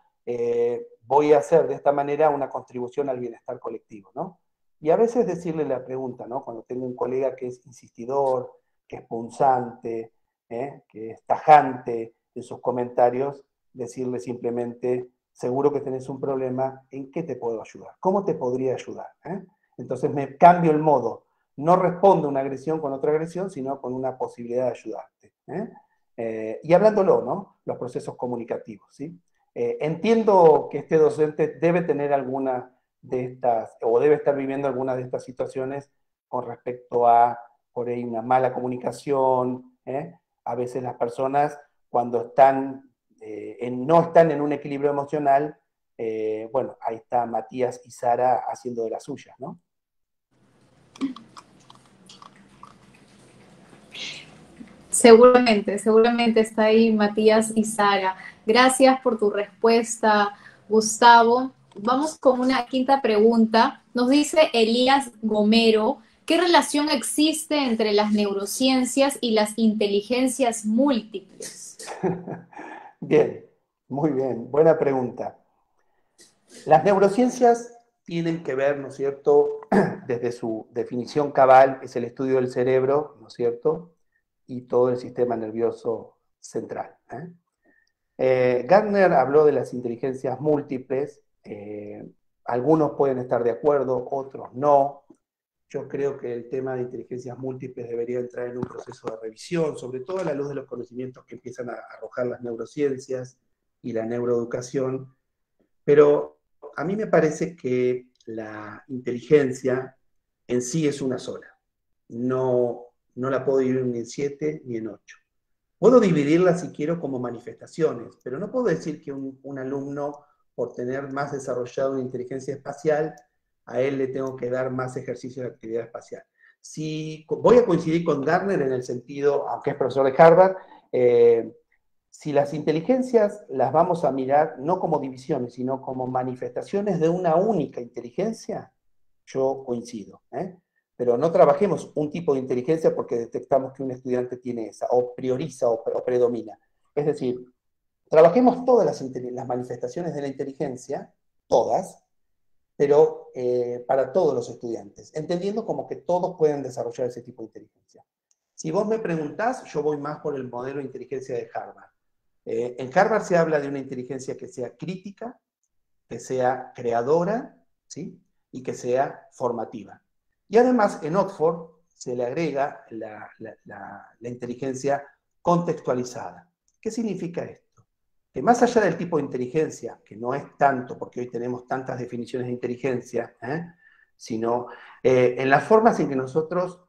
Voy a hacer de esta manera una contribución al bienestar colectivo, ¿no? Y a veces decirle la pregunta, ¿no? Cuando tengo un colega que es insistidor, que es punzante, que es tajante en sus comentarios, decirle simplemente, seguro que tenés un problema, ¿en qué te puedo ayudar? ¿Cómo te podría ayudar? Entonces me cambio el modo. No respondo una agresión con otra agresión, sino con una posibilidad de ayudarte. Y hablándolo, ¿no? Los procesos comunicativos, ¿sí? Entiendo que este docente debe tener alguna de estas, o debe estar viviendo alguna de estas situaciones con respecto a, por ahí, una mala comunicación. A veces las personas, cuando no están en un equilibrio emocional, bueno, ahí está Matías y Sara haciendo de las suyas, ¿no? Seguramente está ahí Matías y Sara. Gracias por tu respuesta, Gustavo. Vamos con una quinta pregunta. Nos dice Elías Gomero, ¿qué relación existe entre las neurociencias y las inteligencias múltiples? Bien, muy bien, buena pregunta. Las neurociencias tienen que ver, ¿no es cierto?, desde su definición cabal, es el estudio del cerebro, ¿no es cierto?, y todo el sistema nervioso central. Gardner habló de las inteligencias múltiples algunos pueden estar de acuerdo, otros no. Yo creo que el tema de inteligencias múltiples debería entrar en un proceso de revisión, sobre todo a la luz de los conocimientos que empiezan a arrojar las neurociencias y la neuroeducación. Pero a mí me parece que la inteligencia en sí es una sola. No la puedo dividir ni en 7 ni en 8. Puedo dividirla si quiero como manifestaciones, pero no puedo decir que un alumno, por tener más desarrollado una inteligencia espacial, a él le tengo que dar más ejercicios de actividad espacial. Si, voy a coincidir con Garner en el sentido, aunque es profesor de Harvard, si las inteligencias las vamos a mirar no como divisiones, sino como manifestaciones de una única inteligencia, yo coincido. Pero no trabajemos un tipo de inteligencia porque detectamos que un estudiante tiene esa, o prioriza o predomina. Es decir, trabajemos todas las manifestaciones de la inteligencia, todas, pero para todos los estudiantes, entendiendo como que todos pueden desarrollar ese tipo de inteligencia. Si vos me preguntás, yo voy más por el modelo de inteligencia de Harvard. En Harvard se habla de una inteligencia que sea crítica, que sea creadora, ¿sí? Y que sea formativa. Y además en Oxford se le agrega la inteligencia contextualizada. ¿Qué significa esto? Que más allá del tipo de inteligencia, que no es tanto, porque hoy tenemos tantas definiciones de inteligencia, sino en las formas en que nosotros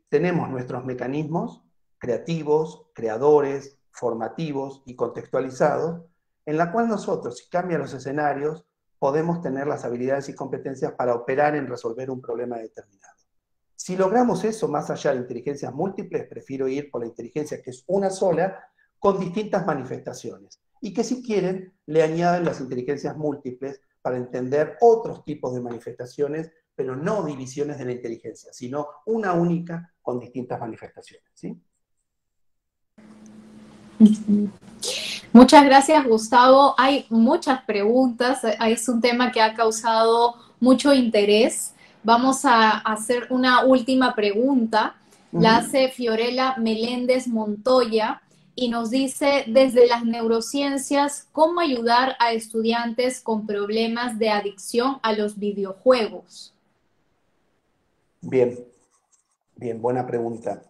tenemos nuestros mecanismos creativos, creadores, formativos y contextualizados, en la cual nosotros, si cambian los escenarios, podemos tener las habilidades y competencias para operar en resolver un problema determinado. Si logramos eso, más allá de inteligencias múltiples, prefiero ir por la inteligencia que es una sola, con distintas manifestaciones. Y que si quieren, le añaden las inteligencias múltiples para entender otros tipos de manifestaciones, pero no divisiones de la inteligencia, sino una única con distintas manifestaciones. ¿Sí? Muchas gracias, Gustavo. Hay muchas preguntas, es un tema que ha causado mucho interés. Vamos a hacer una última pregunta. La hace Fiorella Meléndez Montoya y nos dice, desde las neurociencias, ¿cómo ayudar a estudiantes con problemas de adicción a los videojuegos? Bien, bien, buena pregunta.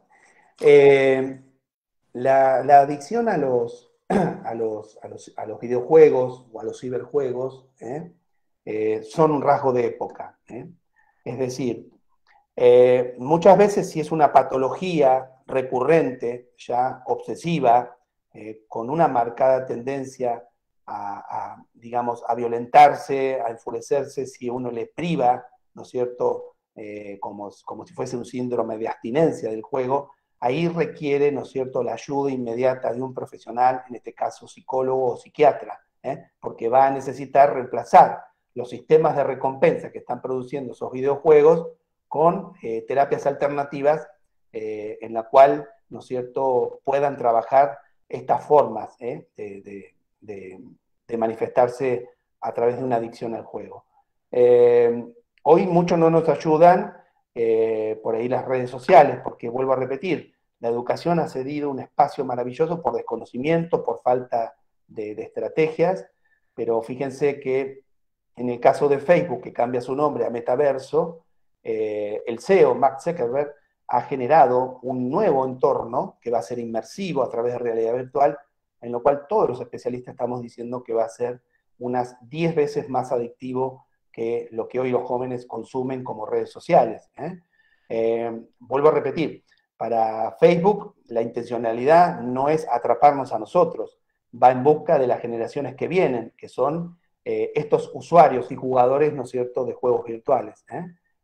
La adicción a los videojuegos o a los ciberjuegos son un rasgo de época. Es decir, muchas veces si es una patología recurrente, ya obsesiva, con una marcada tendencia digamos, a violentarse, a enfurecerse si uno le priva, ¿no es cierto?, como si fuese un síndrome de abstinencia del juego, ahí requiere, ¿no es cierto?, la ayuda inmediata de un profesional, en este caso psicólogo o psiquiatra, porque va a necesitar reemplazar los sistemas de recompensa que están produciendo esos videojuegos con terapias alternativas en la cual, ¿no es cierto?, puedan trabajar estas formas de manifestarse a través de una adicción al juego. Hoy muchos no nos ayudan por ahí las redes sociales, porque vuelvo a repetir, la educación ha cedido un espacio maravilloso por desconocimiento, por falta de estrategias, pero fíjense que en el caso de Facebook, que cambia su nombre a Metaverso, el CEO, Mark Zuckerberg, ha generado un nuevo entorno que va a ser inmersivo a través de realidad virtual, en lo cual todos los especialistas estamos diciendo que va a ser unas 10 veces más adictivo que lo que hoy los jóvenes consumen como redes sociales. Vuelvo a repetir, para Facebook la intencionalidad no es atraparnos a nosotros, va en busca de las generaciones que vienen, que son estos usuarios y jugadores, ¿no es cierto?, de juegos virtuales.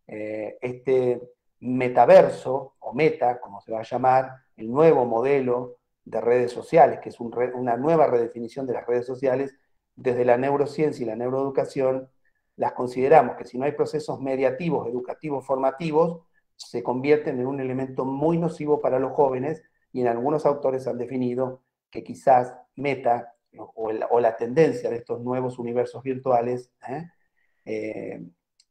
Este metaverso, o meta, como se va a llamar, el nuevo modelo de redes sociales, que es una nueva redefinición de las redes sociales, desde la neurociencia y la neuroeducación, las consideramos que si no hay procesos mediativos, educativos, formativos, se convierten en un elemento muy nocivo para los jóvenes, y en algunos autores han definido que quizás Meta o la tendencia de estos nuevos universos virtuales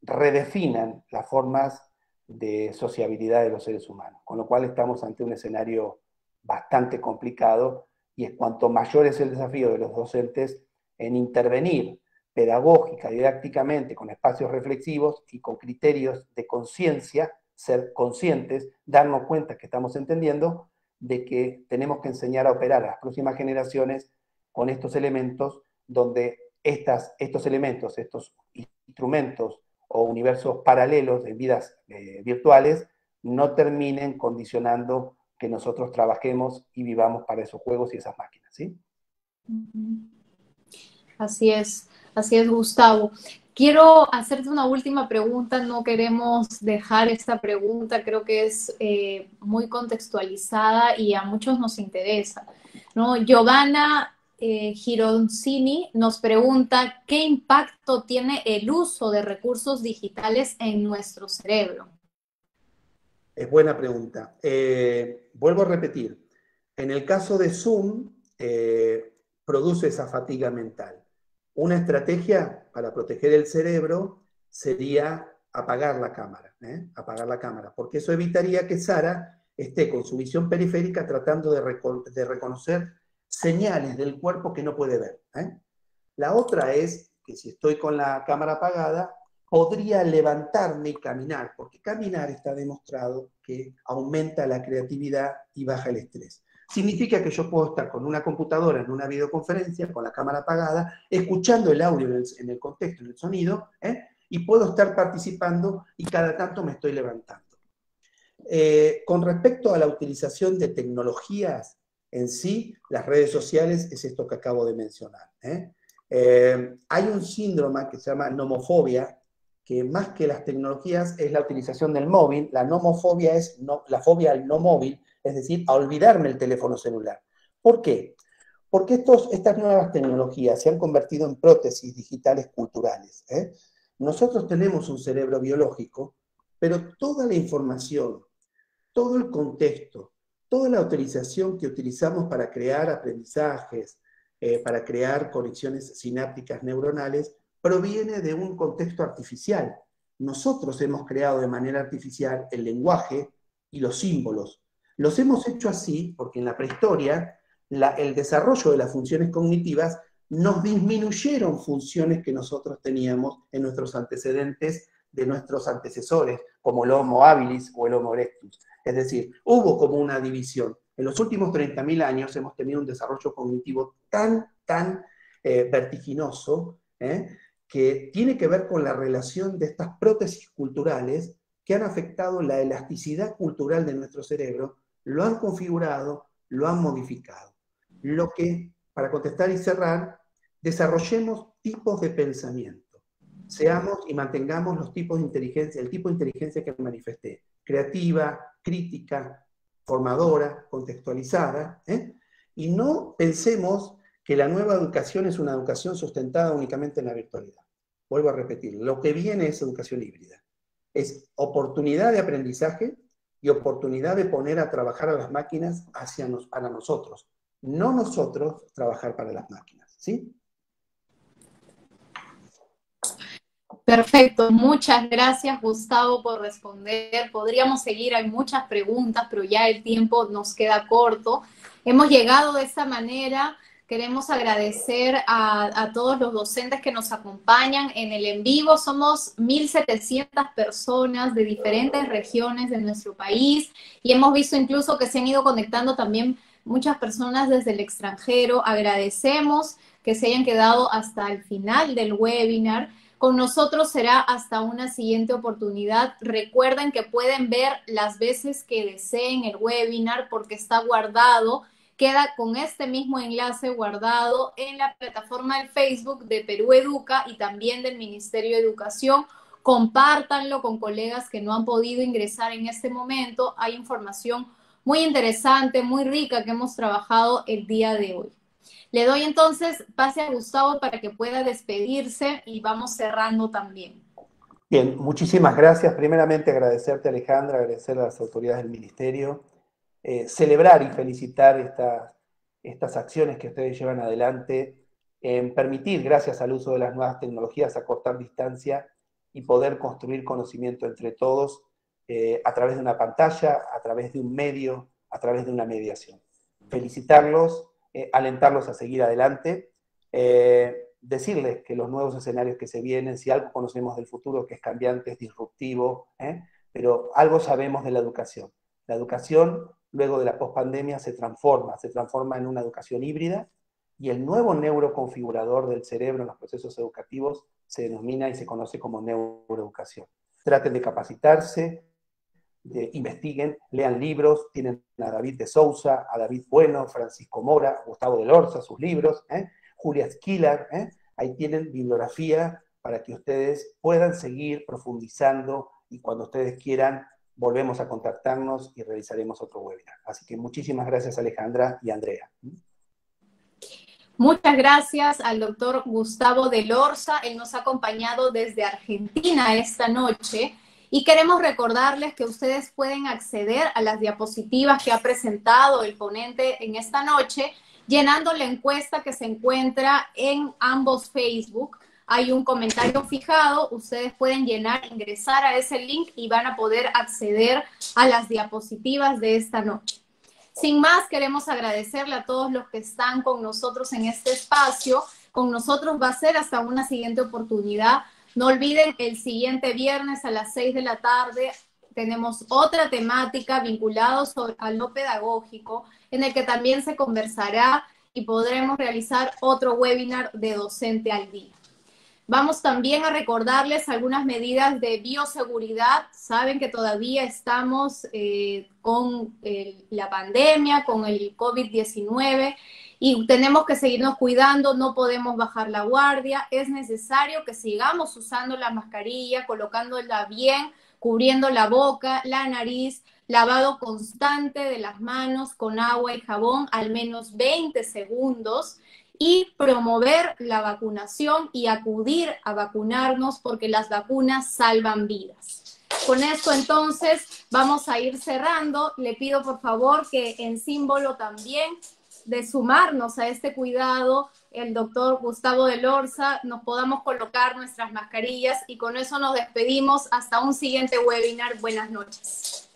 redefinan las formas de sociabilidad de los seres humanos, con lo cual estamos ante un escenario bastante complicado, y es cuanto mayor es el desafío de los docentes en intervenir pedagógica, didácticamente, con espacios reflexivos y con criterios de conciencia, ser conscientes, darnos cuenta que estamos entendiendo de que tenemos que enseñar a operar a las próximas generaciones con estos elementos, donde estos elementos, estos instrumentos o universos paralelos en vidas virtuales, no terminen condicionando que nosotros trabajemos y vivamos para esos juegos y esas máquinas, ¿sí? Así es, Gustavo. Quiero hacerte una última pregunta, no queremos dejar esta pregunta, creo que es muy contextualizada y a muchos nos interesa, ¿no? Giovanna Gironcini nos pregunta, ¿qué impacto tiene el uso de recursos digitales en nuestro cerebro? Es buena pregunta. Vuelvo a repetir, en el caso de Zoom, produce esa fatiga mental. Una estrategia para proteger el cerebro sería apagar la cámara, apagar la cámara, porque eso evitaría que Sara esté con su visión periférica tratando de reconocer señales del cuerpo que no puede ver. La otra es que si estoy con la cámara apagada, podría levantarme y caminar, porque caminar está demostrado que aumenta la creatividad y baja el estrés. Significa que yo puedo estar con una computadora en una videoconferencia, con la cámara apagada, escuchando el audio en el contexto, en el sonido, y puedo estar participando y cada tanto me estoy levantando. Con respecto a la utilización de tecnologías en sí, las redes sociales es esto que acabo de mencionar. Hay un síndrome que se llama nomofobia, que más que las tecnologías es la utilización del móvil. La nomofobia es la fobia al no móvil, es decir, a olvidarme el teléfono celular. ¿Por qué? Porque estas nuevas tecnologías se han convertido en prótesis digitales culturales. Nosotros tenemos un cerebro biológico, pero toda la información, todo el contexto, toda la autorización que utilizamos para crear aprendizajes, para crear conexiones sinápticas neuronales, proviene de un contexto artificial. Nosotros hemos creado de manera artificial el lenguaje y los símbolos. Los hemos hecho así porque en la prehistoria el desarrollo de las funciones cognitivas nos disminuyeron funciones que nosotros teníamos en nuestros antecedentes de nuestros antecesores, como el Homo habilis o el Homo erectus. Es decir, hubo como una división. En los últimos 30.000 años hemos tenido un desarrollo cognitivo tan vertiginoso, que tiene que ver con la relación de estas prótesis culturales que han afectado la elasticidad cultural de nuestro cerebro, lo han configurado, lo han modificado. Lo que, para contestar y cerrar, desarrollemos tipos de pensamiento. Seamos y mantengamos los tipos de inteligencia, el tipo de inteligencia que manifesté, creativa, crítica, formadora, contextualizada, y no pensemos que la nueva educación es una educación sustentada únicamente en la virtualidad. Vuelvo a repetir, lo que viene es educación híbrida. Es oportunidad de aprendizaje y oportunidad de poner a trabajar a las máquinas para nosotros, no nosotros trabajar para las máquinas, ¿sí? Perfecto, muchas gracias Gustavo por responder. Podríamos seguir, hay muchas preguntas, pero ya el tiempo nos queda corto. Hemos llegado de esta manera. Queremos agradecer a todos los docentes que nos acompañan en el en vivo. Somos 1.700 personas de diferentes regiones de nuestro país y hemos visto incluso que se han ido conectando también muchas personas desde el extranjero. Agradecemos que se hayan quedado hasta el final del webinar. Con nosotros será hasta una siguiente oportunidad. Recuerden que pueden ver las veces que deseen el webinar porque está guardado. Queda con este mismo enlace guardado en la plataforma del Facebook de Perú Educa y también del Ministerio de Educación. Compártanlo con colegas que no han podido ingresar en este momento. Hay información muy interesante, muy rica que hemos trabajado el día de hoy. Le doy entonces pase a Gustavo para que pueda despedirse y vamos cerrando también. Bien, muchísimas gracias. Primeramente agradecerte, Alejandra, agradecer a las autoridades del Ministerio, celebrar y felicitar estas acciones que ustedes llevan adelante, en permitir, gracias al uso de las nuevas tecnologías, acortar distancia y poder construir conocimiento entre todos a través de una pantalla, a través de un medio, a través de una mediación. Felicitarlos, alentarlos a seguir adelante. decirles que los nuevos escenarios que se vienen, si algo conocemos del futuro que es cambiante, es disruptivo, pero algo sabemos de la educación. La educación, luego de la pospandemia, se transforma en una educación híbrida, y el nuevo neuroconfigurador del cerebro en los procesos educativos se denomina y se conoce como neuroeducación. Traten de capacitarse, investiguen, lean libros, tienen a David de Sousa, a David Bueno, Francisco Mora, Gustavo de Lorza, sus libros, Julia Schiller, ahí tienen bibliografía para que ustedes puedan seguir profundizando, y cuando ustedes quieran volvemos a contactarnos y realizaremos otro webinar. Así que muchísimas gracias, Alejandra y Andrea. Muchas gracias al doctor Gustavo de Lorza. Él nos ha acompañado desde Argentina esta noche y queremos recordarles que ustedes pueden acceder a las diapositivas que ha presentado el ponente en esta noche llenando la encuesta que se encuentra en ambos Facebook. Hay un comentario fijado, ustedes pueden ingresar a ese link y van a poder acceder a las diapositivas de esta noche. Sin más, queremos agradecerle a todos los que están con nosotros en este espacio. Con nosotros va a ser hasta una siguiente oportunidad. No olviden, el siguiente viernes a las 6 de la tarde tenemos otra temática vinculada a lo pedagógico, en el que también se conversará y podremos realizar otro webinar de Docente al Día. Vamos también a recordarles algunas medidas de bioseguridad. Saben que todavía estamos con la pandemia, con el COVID-19 y tenemos que seguirnos cuidando, no podemos bajar la guardia. Es necesario que sigamos usando la mascarilla, colocándola bien, cubriendo la boca, la nariz, lavado constante de las manos con agua y jabón, al menos 20 segundos. Y promover la vacunación y acudir a vacunarnos porque las vacunas salvan vidas. Con esto entonces vamos a ir cerrando. Le pido por favor que en símbolo también de sumarnos a este cuidado, el doctor Gustavo de Lorza, nos podamos colocar nuestras mascarillas y con eso nos despedimos hasta un siguiente webinar. Buenas noches.